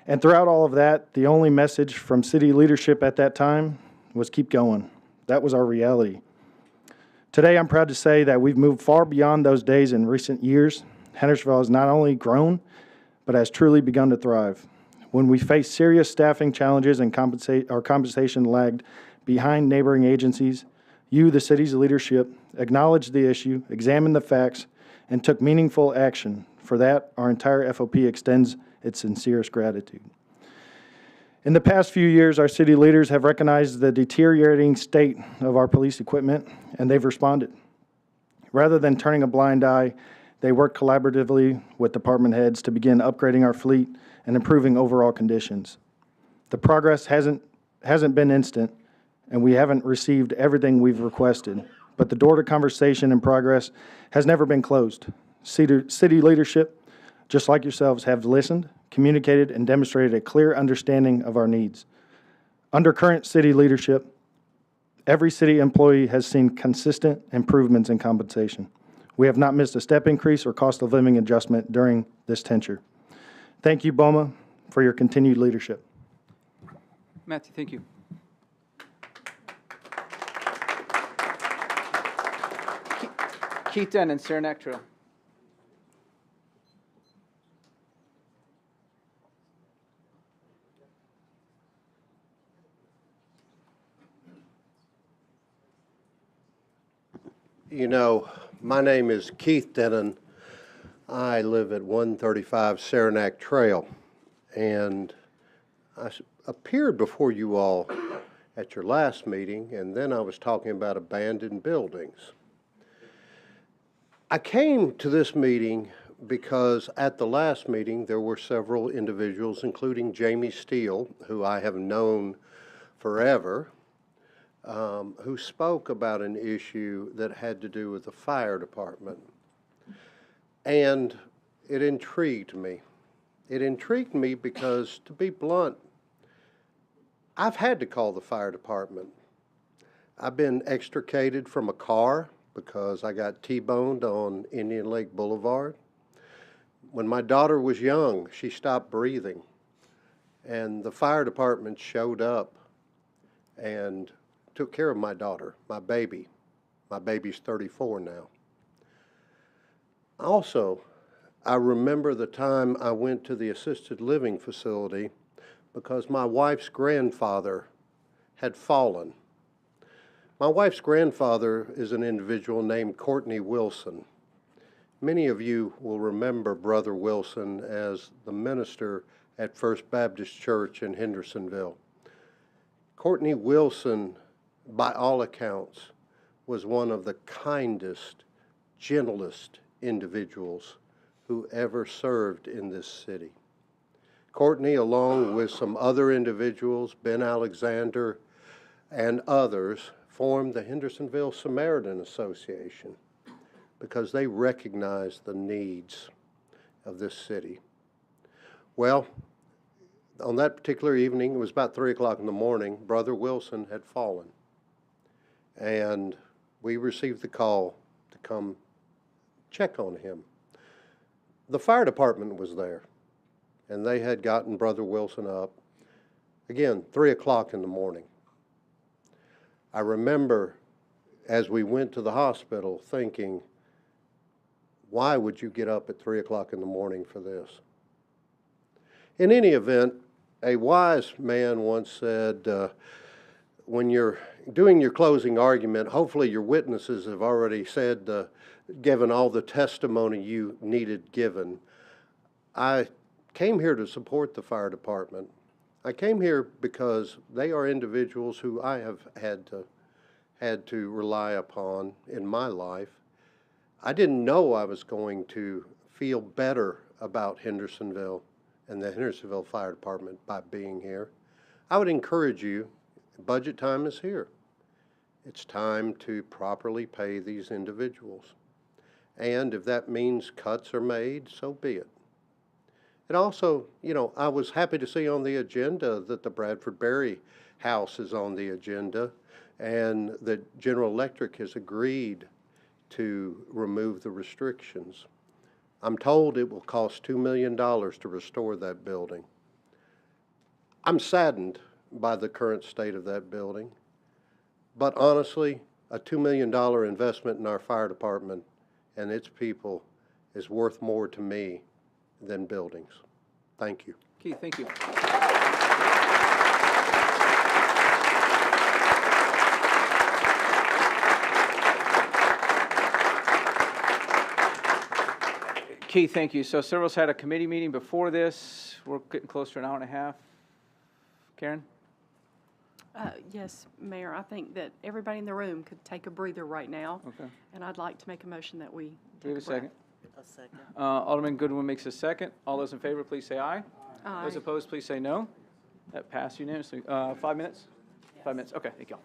And throughout all of that, the only message from city leadership at that time was keep going. That was our reality. Today, I'm proud to say that we've moved far beyond those days in recent years. Hendersonville has not only grown, but has truly begun to thrive. When we face serious staffing challenges and our compensation lagged behind neighboring agencies, you, the city's leadership, acknowledged the issue, examined the facts, and took meaningful action. For that, our entire FOP extends its sincerest gratitude. In the past few years, our city leaders have recognized the deteriorating state of our police equipment, and they've responded. Rather than turning a blind eye, they worked collaboratively with department heads to begin upgrading our fleet and improving overall conditions. The progress hasn't been instant, and we haven't received everything we've requested, but the door to conversation and progress has never been closed. City leadership, just like yourselves, have listened, communicated, and demonstrated a clear understanding of our needs. Under current city leadership, every city employee has seen consistent improvements in compensation. We have not missed a step increase or cost of living adjustment during this tenure. Thank you, BOMA, for your continued leadership. Matthew, thank you. Keith Dunn and Saranac Trail. You know, my name is Keith Denon. I live at 135 Saranac Trail, and I appeared before you all at your last meeting, and then I was talking about abandoned buildings. I came to this meeting because at the last meeting there were several individuals, including Jamie Steele, who I have known forever, who spoke about an issue that had to do with the fire department. And it intrigued me. It intrigued me because, to be blunt, I've had to call the fire department. I've been extricated from a car because I got T-boned on Indian Lake Boulevard. When my daughter was young, she stopped breathing, and the fire department showed up and took care of my daughter, my baby. My baby's 34 now. Also, I remember the time I went to the assisted living facility because my wife's grandfather had fallen. My wife's grandfather is an individual named Courtney Wilson. Many of you will remember Brother Wilson as the minister at First Baptist Church in Hendersonville. Courtney Wilson, by all accounts, was one of the kindest, gentlest individuals who ever served in this city. Courtney, along with some other individuals, Ben Alexander and others, formed the Hendersonville Samaritan Association because they recognized the needs of this city. Well, on that particular evening, it was about 3 o'clock in the morning, Brother Wilson had fallen. And we received the call to come check on him. The fire department was there, and they had gotten Brother Wilson up, again, 3 o'clock in the morning. I remember as we went to the hospital thinking, why would you get up at 3 o'clock in the morning for this? In any event, a wise man once said, when you're doing your closing argument, hopefully your witnesses have already said, given all the testimony you needed given. I came here to support the fire department. I came here because they are individuals who I have had to had to rely upon in my life. I didn't know I was going to feel better about Hendersonville and the Hendersonville Fire Department by being here. I would encourage you, budget time is here. It's time to properly pay these individuals. And if that means cuts are made, so be it. And also, you know, I was happy to see on the agenda that the Bradford Berry House is on the agenda and that General Electric has agreed to remove the restrictions. I'm told it will cost $2 million to restore that building. I'm saddened by the current state of that building, but honestly, a $2 million investment in our fire department and its people is worth more to me than buildings. Thank you. Keith, thank you. Keith, thank you. So several's had a committee meeting before this. We're getting close to an hour and a half. Karen? Yes, Mayor, I think that everybody in the room could take a breather right now. Okay. And I'd like to make a motion that we Do we have a take a breath. second? A second. Alderman Goodwin makes a second. All those in favor, please say aye. Aye. Those opposed, please say no. That passed unanimously. 5 minutes? 5 minutes. Okay, thank you all.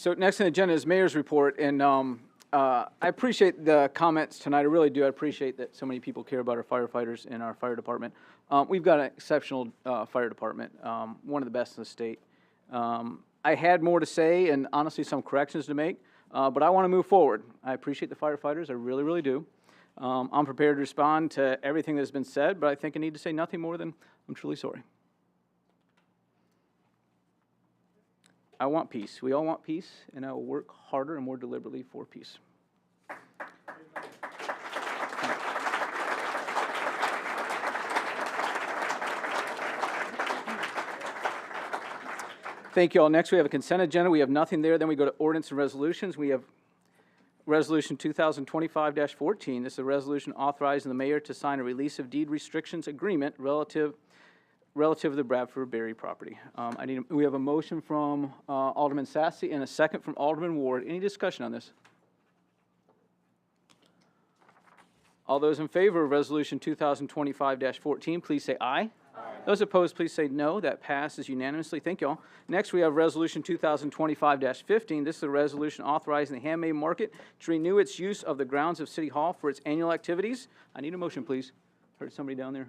So next on the agenda is Mayor's report, and I appreciate the comments tonight. I really do. I appreciate that so many people care about our firefighters and our fire department. We've got an exceptional fire department, one of the best in the state. I had more to say and honestly some corrections to make, but I want to move forward. I appreciate the firefighters. I really, really do. I'm prepared to respond to everything that's been said, but I think I need to say nothing more than I'm truly sorry. I want peace. We all want peace, and I will work harder and more deliberately for peace. Thank you all. Next, we have a consent agenda. We have nothing there. Then we go to ordinance and resolutions. We have Resolution 2025-14. This is a resolution authorizing the mayor to sign a release of deed restrictions agreement relative to the Bradford Berry property. We have a motion from Alderman Sassy and a second from Alderman Ward. Any discussion on this? All those in favor of Resolution 2025-14, please say aye. Those opposed, please say no. That passes unanimously. Thank you all. Next, we have Resolution 2025-15. This is a resolution authorizing the handmade market to renew its use of the grounds of City Hall for its annual activities. I need a motion, please. Heard somebody down there.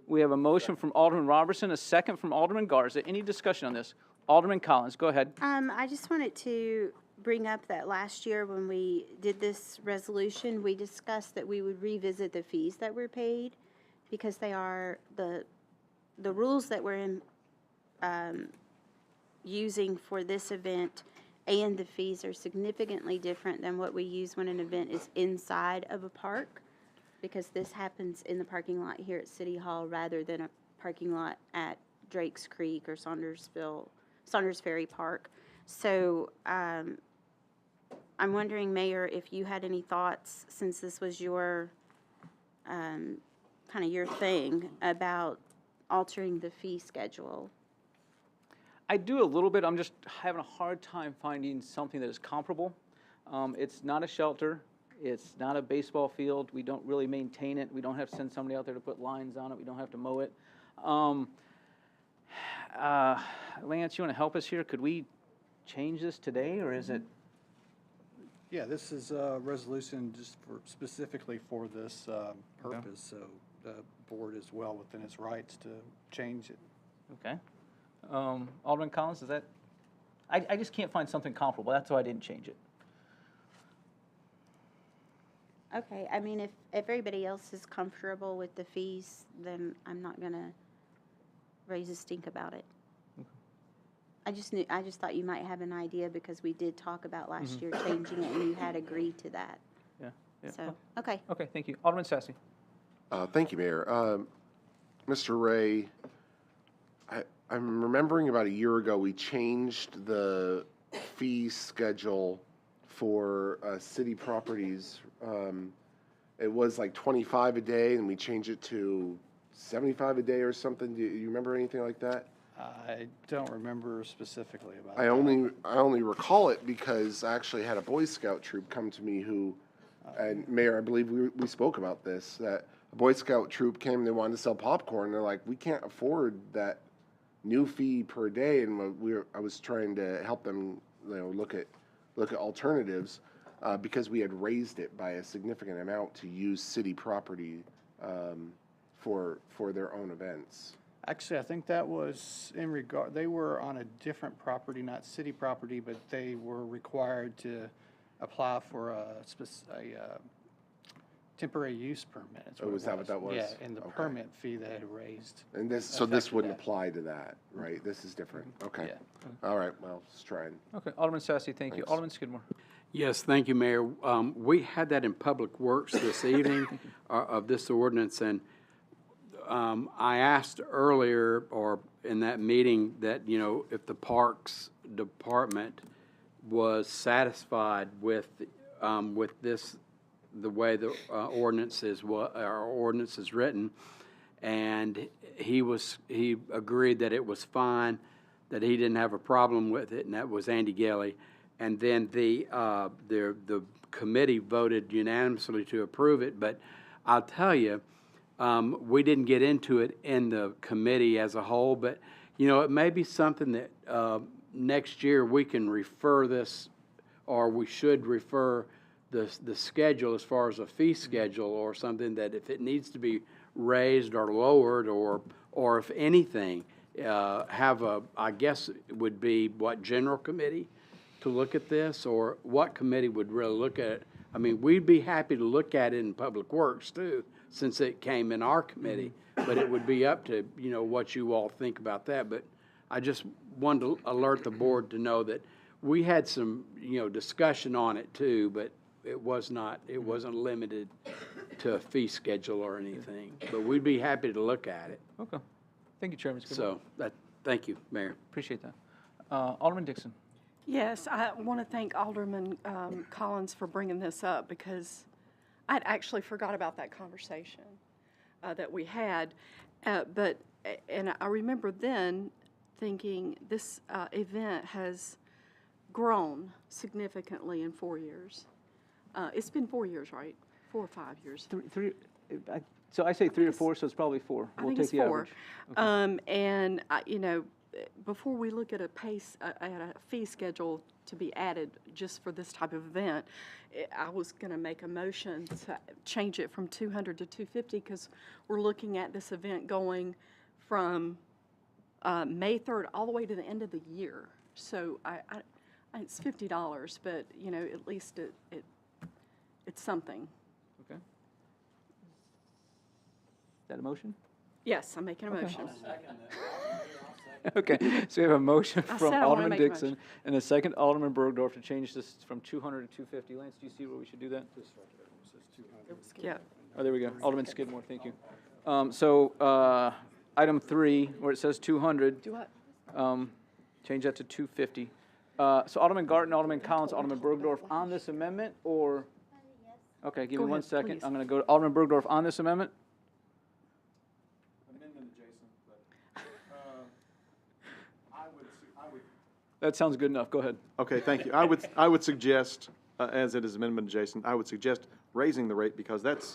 We have a motion from Alderman Robertson, a second from Alderman Garza. Any discussion on this? Alderman Collins, go ahead. I just wanted to bring up that last year when we did this resolution, we discussed that we would revisit the fees that were paid because they are the rules that we're using for this event and the fees are significantly different than what we use when an event is inside of a park, because this happens in the parking lot here at City Hall rather than a parking lot at Drakes Creek or Saunders Ferry Park. So I'm wondering, Mayor, if you had any thoughts, since this was your kind of your thing, about altering the fee schedule. I do a little bit. I'm just having a hard time finding something that is comparable. It's not a shelter. It's not a baseball field. We don't really maintain it. We don't have to send somebody out there to put lines on it. We don't have to mow it. Lance, you want to help us here? Could we change this today, or is it? Yeah, this is a resolution just specifically for this purpose, so the board is well within its rights to change it. Okay. Alderman Collins, is that? I just can't find something comparable. That's why I didn't change it. Okay, I mean, if everybody else is comfortable with the fees, then I'm not gonna raise a stink about it. Okay. I just thought you might have an idea because we did talk about last year changing it and you had agreed to that. Yeah. So, okay. Okay, thank you. Alderman Sassy. Thank you, Mayor. Mr. Ray, I'm remembering about a year ago we changed the fee schedule for city properties. It was like 25 a day, and we changed it to 75 a day or something. Do you remember anything like that? I don't remember specifically about I only recall it because I actually had a Boy Scout troop come to me who, and Mayor, I believe we spoke about this, that a Boy Scout troop came and they wanted to sell popcorn. They're like, we can't afford that new fee per day, and I was trying to help them, look at alternatives because we had raised it by a significant amount to use city property for their own events. Actually, I think that was they were on a different property, not city property, but they were required to apply for a temporary use permit. Oh, is that what that was? Yeah, and the permit fee they had raised. And this wouldn't apply to that, right? This is different. Okay. Yeah. All right, well, let's try it. Okay, Alderman Sassy, thank you. Alderman Skidmore. Yes, thank you, Mayor. We had that in Public Works this evening of this ordinance, and I asked earlier, or in that meeting, that, if the Parks Department was satisfied with this, the way the ordinance is written, and he agreed that it was fine, that he didn't have a problem with it, and that was Andy Gelly. And then the committee voted unanimously to approve it. But I'll tell you, we didn't get into it in the committee as a whole. But it may be something that next year, we can refer this, or we should refer the schedule as far as a fee schedule or something, that if it needs to be raised or lowered, or if anything, have a, I guess it would be what, general committee to look at this, or what committee would really look at it? I mean, we'd be happy to look at it in Public Works too, since it came in our committee, but it would be up to, you know, what you all think about that. But I just wanted to alert the board to know that we had some, you know, discussion on it too, but it wasn't limited to a fee schedule or anything. But we'd be happy to look at it. Okay. Thank you, Chairman Skidmore. So, thank you, Mayor. Appreciate that. Alderman Dixon. Yes, I want to thank Alderman Collins for bringing this up, because I'd actually forgot about that conversation that we had. And I remember then thinking this event has grown significantly in 4 years. It's been 4 years, right? 4 or 5 years. So I say 3 or 4, so it's probably 4. I We'll think take it's the 4. average. And you know, before we look at a fee schedule to be added just for this type of event, I was going to make a motion to change it from $200 to $250, because we're looking at this event going from May 3rd all the way to the end of the year. So it's $50, but you know, at least it's something. Okay. Is that a motion? Yes, I'm making a motion. Okay, so we have a motion I from said I wanna Alderman make a Dixon and a second Alderman Bergdorf to change this from 200 to 250. Lance, do you see where we should do that? Yeah. Oh, there we go. Alderman Skidmore, thank you. Item 3, where it says 200. Do what? Change that to 250. So Alderman Garton, Alderman Collins, Alderman Bergdorf on this amendment, or? Okay, give Go me 1 ahead, second. please. I'm going to go to Alderman Bergdorf on this amendment. Amendment adjacent, but I would. That sounds good enough. Go ahead. Okay, thank you. I would suggest, as it is amendment adjacent, I would suggest raising the rate, because that's,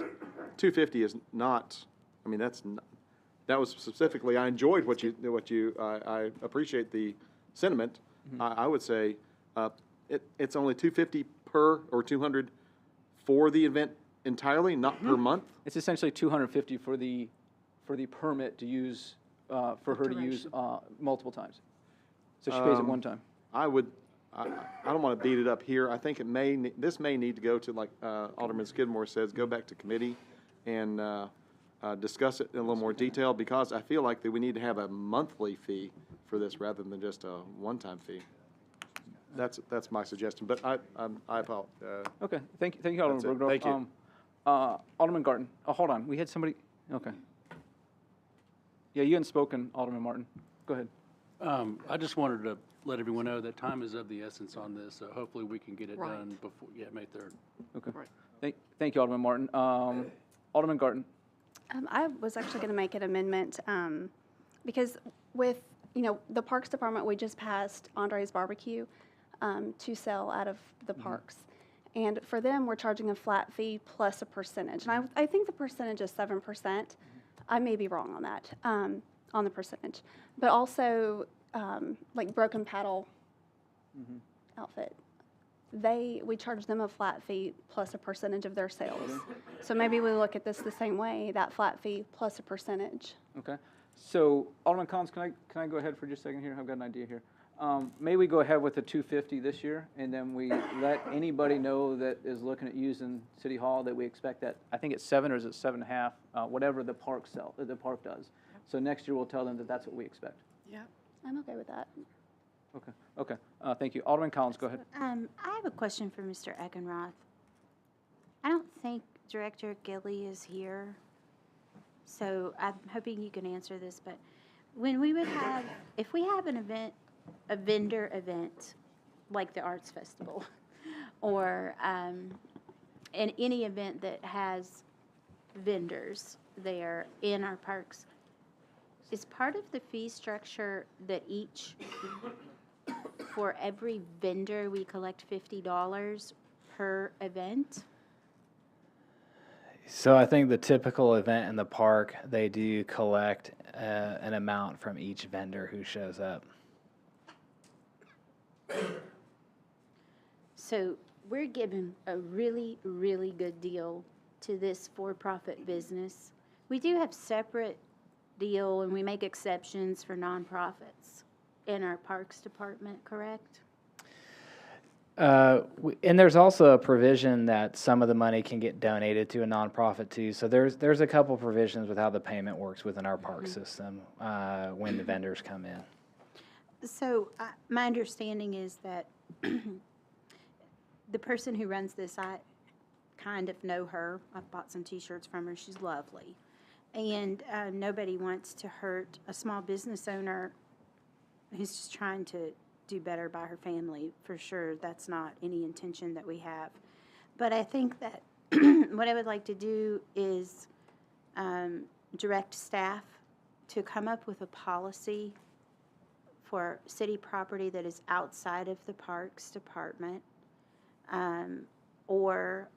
250 is not, I mean, that was specifically, I enjoyed I appreciate the sentiment. I would say, it's only 250 per, or 200 for the event entirely, not per month. It's essentially 250 for the permit to use, for her to use multiple times. So she pays it one time. I don't want to beat it up here. I think this may need to go to, like Alderman Skidmore says, go back to committee and discuss it in a little more detail, because I feel like that we need to have a monthly fee for this rather than just a one-time fee. That's my suggestion, but I apologize. Okay, thank you, Alderman Bergdorf. Thank you. Alderman Garton. Oh, hold on. We had somebody. Okay. Yeah, you hadn't spoken, Alderman Martin. Go ahead. I just wanted to let everyone know that time is of the essence on this, so hopefully we can get it done before, May 3rd. Okay. Thank you, Alderman Martin. Alderman Garton. I was actually going to make an amendment because with, the Parks Department, we just passed Andre's Barbecue to sell out of the parks. And for them, we're charging a flat fee plus a percentage. And I think the percentage is 7%. I may be wrong on that, on the percentage. But also, like Broken Paddle outfit, we charge them a flat fee plus a percentage of their sales. So maybe we look at this the same way, that flat fee plus a percentage. Okay. So Alderman Collins, can I go ahead for just a second here? I've got an idea here. May we go ahead with the 250 this year, and then we let anybody know that is looking at using City Hall that we expect that, I think it's 7 or is it 7.5, whatever the park does. So next year we'll tell them that that's what we expect. Yeah. I'm okay with that. Okay. Thank you. Alderman Collins, go ahead. I have a question for Mr. Eckenroth. I don't think Director Gilly is here, so I'm hoping you can answer this, but when we would have, if we have an event, a vendor event, like the Arts Festival, or in any event that has vendors there in our parks, is part of the fee structure that for every vendor, we collect $50 per event? So I think the typical event in the park, they do collect an amount from each vendor who shows up. So we're giving a really, really good deal to this for-profit business. We do have separate deal and we make exceptions for nonprofits in our Parks Department, correct? And there's also a provision that some of the money can get donated to a nonprofit too. So there's a couple provisions with how the payment works within our park system when the vendors come in. So my understanding is that the person who runs this, I kind of know her. I've bought some T-shirts from her. She's lovely. And nobody wants to hurt a small business owner who's just trying to do better by her family. For sure, that's not any intention that we have. But I think that what I would like to do is direct staff to come up with a policy for city property that is outside of the Parks Department, or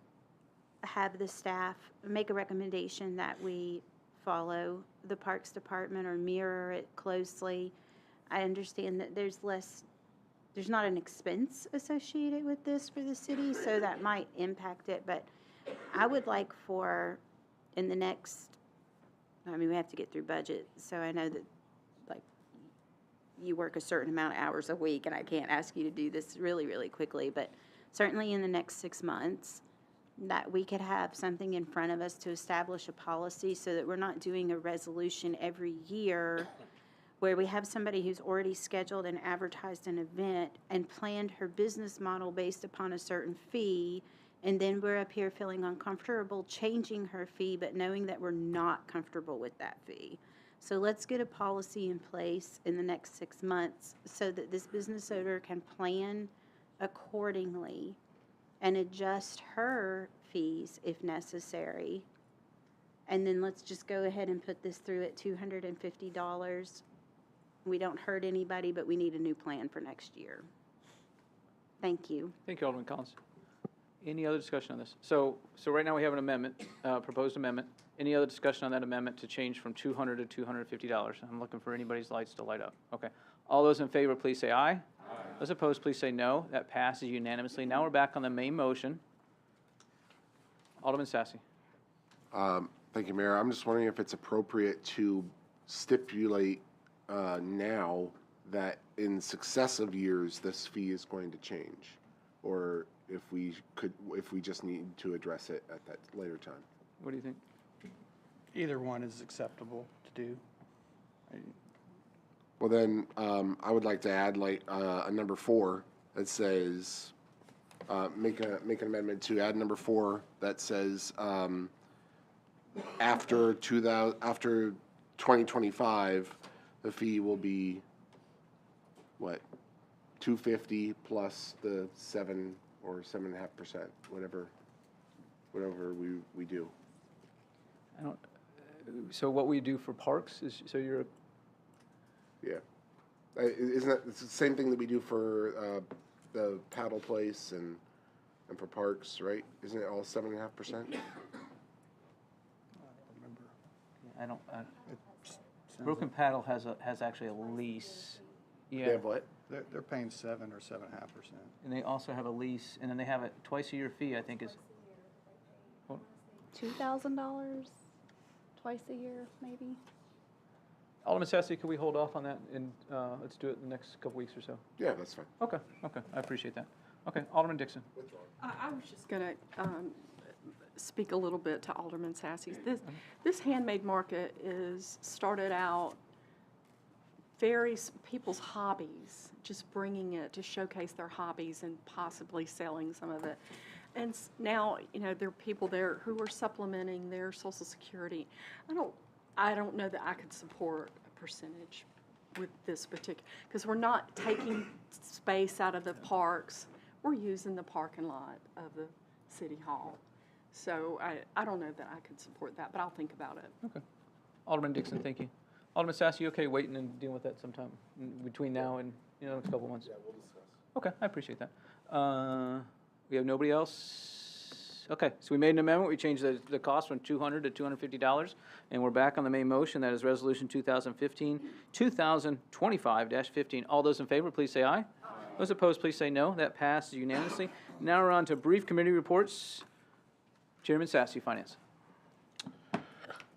have the staff make a recommendation that we follow the Parks Department or mirror it closely. I understand that there's not an expense associated with this for the city, so that might impact it, but I would like for, in the next, we have to get through budget, so I know that, like, you work a certain amount of hours a week, and I can't ask you to do this really, really quickly, but certainly in the next 6 months, that we could have something in front of us to establish a policy so that we're not doing a resolution every year where we have somebody who's already scheduled and advertised an event and planned her business model based upon a certain fee, and then we're up here feeling uncomfortable changing her fee, but knowing that we're not comfortable with that fee. So let's get a policy in place in the next 6 months so that this business owner can plan accordingly and adjust her fees if necessary. And then let's just go ahead and put this through at $250. We don't hurt anybody, but we need a new plan for next year. Thank you. Thank you, Alderman Collins. Any other discussion on this? So right now we have an amendment, proposed amendment. Any other discussion on that amendment to change from $200 to $250? I'm looking for anybody's lights to light up. Okay. All those in favor, please say aye. Aye. Those opposed, please say no. That passes unanimously. Now we're back on the main motion. Alderman Sassy. Thank you, Mayor. I'm just wondering if it's appropriate to stipulate now that in successive years this fee is going to change, or if we just need to address it at that later time. What do you think? Either one is acceptable to do. Well, then I would like to add a number 4 that says make an amendment to add number 4 that says after 2025 the fee will be what, $250 plus the 7 or 7.5%, whatever we do. I don't. So what we do for parks is you're. Yeah, isn't that it's the same thing that we do for the paddle place and for parks, right? Isn't it all 7.5%? I don't. Broken Paddle has actually a lease. Yeah. They have what? They're paying 7 or 7.5%. And they also have a lease, and then they have a twice-a-year fee. I think is. $2,000 twice a year, maybe. Alderman Sassy, could we hold off on that and let's do it in the next couple weeks or so? Yeah, that's fine. Okay, I appreciate that. Okay, Alderman Dixon. I was just going to speak a little bit to Alderman Sassy's. This handmade market is started out people's hobbies, just bringing it to showcase their hobbies and possibly selling some of it. And now, there are people there who are supplementing their Social Security. I don't know that I could support a percentage with this particular, because we're not taking space out of the parks. We're using the parking lot of the City Hall. So I don't know that I could support that, but I'll think about it. Okay. Alderman Dixon, thank you. Alderman Sassy, you okay waiting and dealing with that sometime between now and next couple of months? Yeah, we'll discuss. Okay, I appreciate that. We have nobody else? Okay, so we made an amendment. We changed the cost from $200 to $250, and we're back on the main motion. That is Resolution 2025-15. All those in favor, please say aye. Aye. Those opposed, please say no. That passes unanimously. Now we're on to brief committee reports. Chairman Sassy, Finance.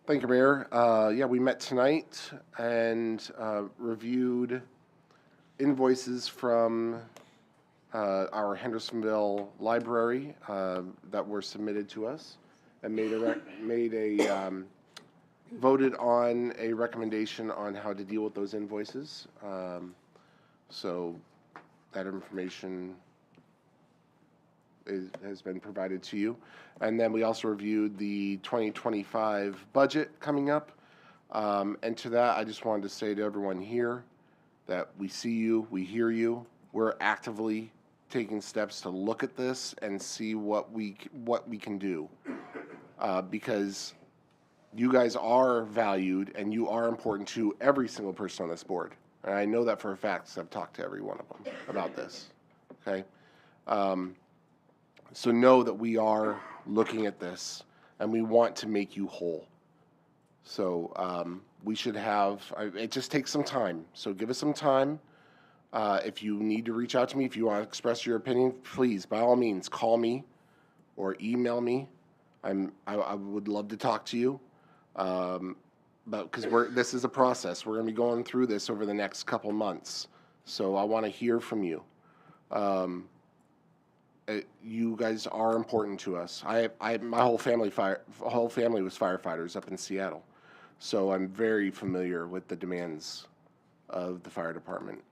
Thank you, Mayor. Yeah, we met tonight and reviewed invoices from our Hendersonville library that were submitted to us, and voted on a recommendation on how to deal with those invoices. So that information has been provided to you. And then we also reviewed the 2025 budget coming up. And to that, I just wanted to say to everyone here that we see you, we hear you. We're actively taking steps to look at this and see what we can do. Because you guys are valued and you are important to every single person on this board. And I know that for a fact because I've talked to every one of them about this. Okay? So know that we are looking at this and we want to make you whole. So we should have, it just takes some time. So give us some time. If you need to reach out to me, if you want to express your opinion, please, by all means, call me or email me. I would love to talk to you. But because this is a process. We're going to be going through this over the next couple months. So I want to hear from you. You guys are important to us. My whole family was firefighters up in Seattle, so I'm very familiar with the demands of the fire department.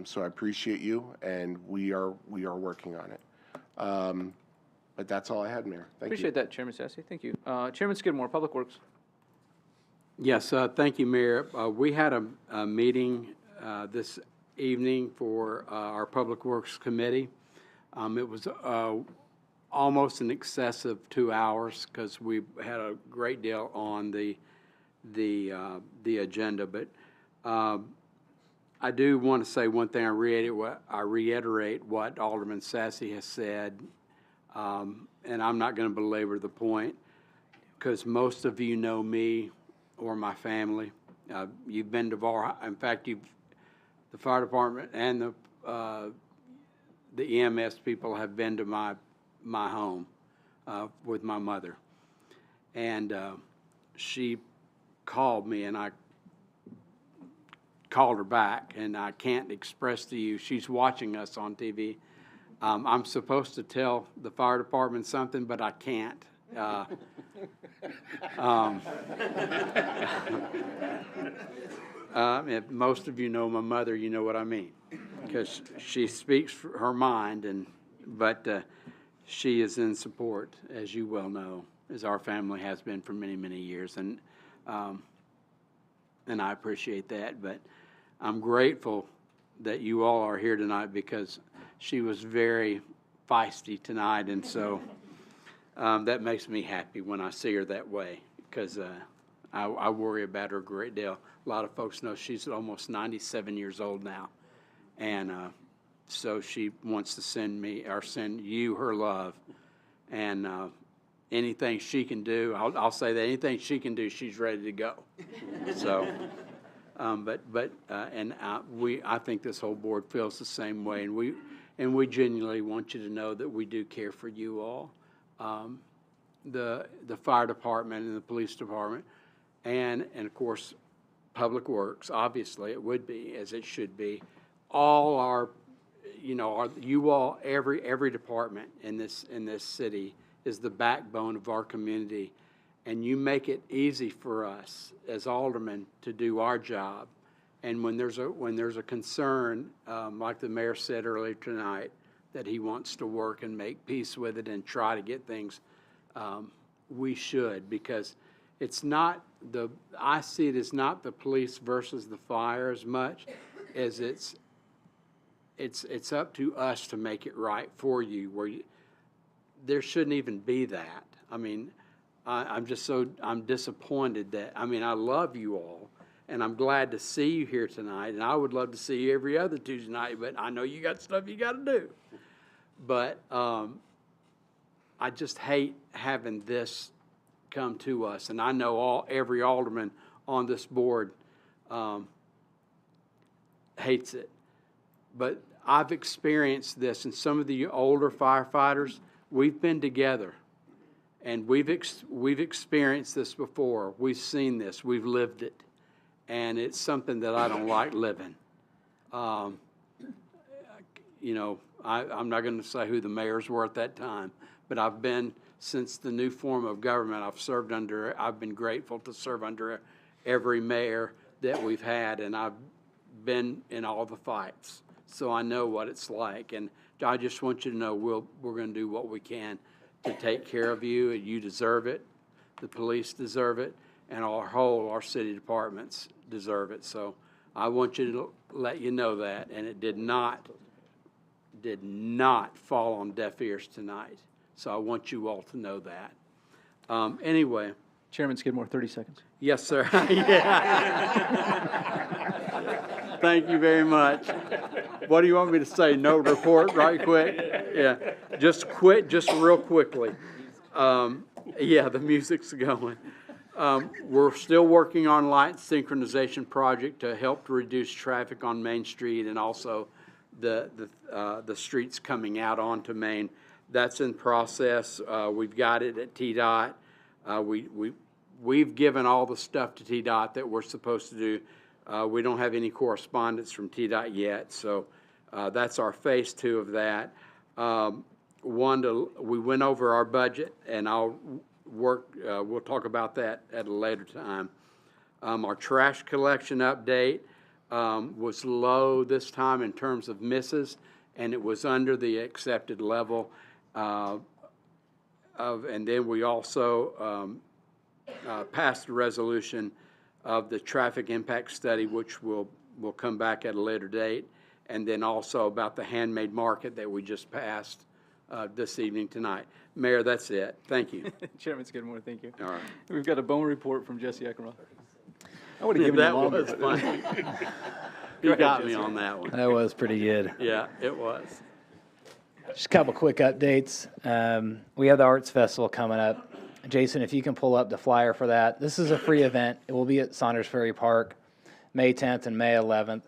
So I appreciate you, and we are working on it. But that's all I had, Mayor. Thank you. Appreciate that, Chairman Sassy. Thank you. Chairman Skidmore, Public Works. Yes, thank you, Mayor. We had a meeting this evening for our Public Works Committee. It was almost in excess of 2 hours because we had a great deal on the agenda. But I do want to say one thing. I reiterate what Alderman Sassy has said, and I'm not going to belabor the point because most of you know me or my family. You've been to in fact, the fire department and the EMS people have been to my home with my mother. And she called me, and I called her back, and I can't express to you, she's watching us on TV. I'm supposed to tell the fire department something, but I can't. If most of you know my mother, you know what I mean, because she speaks her mind, but she is in support, as you well know, as our family has been for many, many years, and I appreciate that. But I'm grateful that you all are here tonight because she was very feisty tonight, and so that makes me happy when I see her that way because I worry about her a great deal. A lot of folks know she's almost 97 years old now, and so she wants to send you her love, and anything she can do, I'll say that anything she can do, she's ready to go. So, I think this whole board feels the same way, and we genuinely want you to know that we do care for you all, the fire department and the police department, and of course, Public Works. Obviously, it would be as it should be. All our, you all, every department in this city is the backbone of our community, and you make it easy for us as aldermen to do our job. And when there's a concern, like the mayor said earlier tonight, that he wants to work and make peace with it and try to get things, we should, because it's not I see it as not the police versus the fire as much as it's up to us to make it right for you, there shouldn't even be that. I mean, I'm disappointed that, I love you all, and I'm glad to see you here tonight, and I would love to see you every other Tuesday night, but I know you got stuff you got to do. But I just hate having this come to us, and I know every alderman on this board hates it. But I've experienced this, and some of the older firefighters, we've been together, and we've experienced this before. We've seen this, we've lived it, and it's something that I don't like living. You know, I'm not going to say who the mayors were at that time, but I've been, since the new form of government, I've been grateful to serve under every mayor that we've had, and I've been in all the fights. So I know what it's like, and I just want you to know we're going to do what we can to take care of you, and you deserve it. The police deserve it, and our city departments deserve it. So I want you to let you know that, and it did not fall on deaf ears tonight. So I want you all to know that. Anyway. Chairman Skidmore, 30 seconds. Yes, sir. Thank you very much. What do you want me to say? No report right quick? Yeah, just real quickly. Yeah, the music's going. We're still working on light synchronization project to help to reduce traffic on Main Street and also the streets coming out onto Main. That's in process. We've got it at TDOT. We've given all the stuff to TDOT that we're supposed to do. We don't have any correspondence from TDOT yet, so that's our phase 2 of that. We went over our budget, and we'll talk about that at a later time. Our trash collection update was low this time in terms of misses, and it was under the accepted level. And then we also passed a resolution of the traffic impact study, which will come back at a later date, and then also about the handmade market that we just passed this evening tonight. Mayor, that's it. Thank you. Chairman Skidmore, thank you. All right. We've got a bone report from Jesse Eckenroth. I would have given that you longer, was but- funny. Go You ahead, got me Jesse. on that one. That was pretty good. Yeah, it was. Just a couple quick updates. We have the Arts Festival coming up. Jason, if you can pull up the flyer for that. This is a free event. It will be at Saunders Ferry Park, May 10th and May 11th.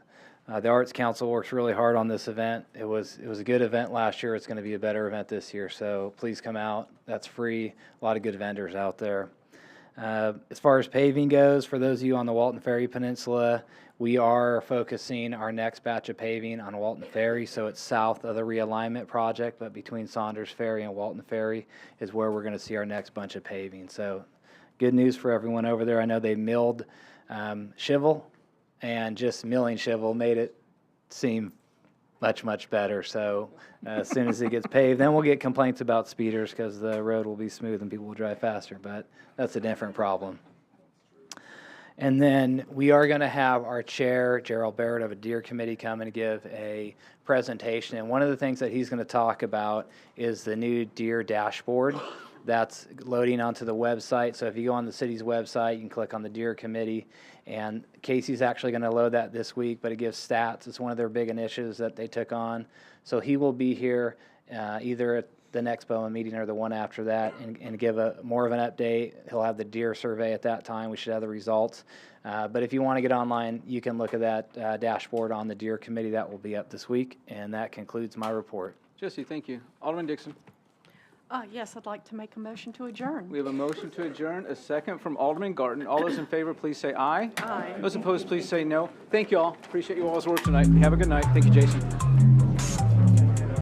The Arts Council works really hard on this event. It was a good event last year. It's going to be a better event this year, so please come out. That's free. A lot of good vendors out there. As far as paving goes, for those of you on the Walton Ferry Peninsula, we are focusing our next batch of paving on Walton Ferry, so it's south of the realignment project, but between Saunders Ferry and Walton Ferry is where we're going to see our next bunch of paving. So good news for everyone over there. I know they milled Shivel, and just milling Shivel made it seem much, much better. So as soon as it gets paved, then we'll get complaints about speeders because the road will be smooth and people will drive faster, but that's a different problem. And then we are going to have our chair, Gerald Barrett of a Deer Committee, come and give a presentation. And one of the things that he's going to talk about is the new Deer dashboard that's loading onto the website. So if you go on the city's website, you can click on the Deer Committee. And Casey's actually going to load that this week, but it gives stats. It's one of their big initiatives that they took on. So he will be here either at the next BOA meeting or the one after that and give more of an update. He'll have the deer survey at that time. We should have the results. But if you want to get online, you can look at that dashboard on the Deer Committee. That will be up this week. And that concludes my report. Jesse, thank you. Alderman Dixon. Yes, I'd like to make a motion to adjourn. We have a motion to adjourn, a second from Alderman Garton. All those in favor, please say aye. Aye. Those opposed, please say no. Thank you all. Appreciate you all's work tonight. Have a good night. Thank you, Jason.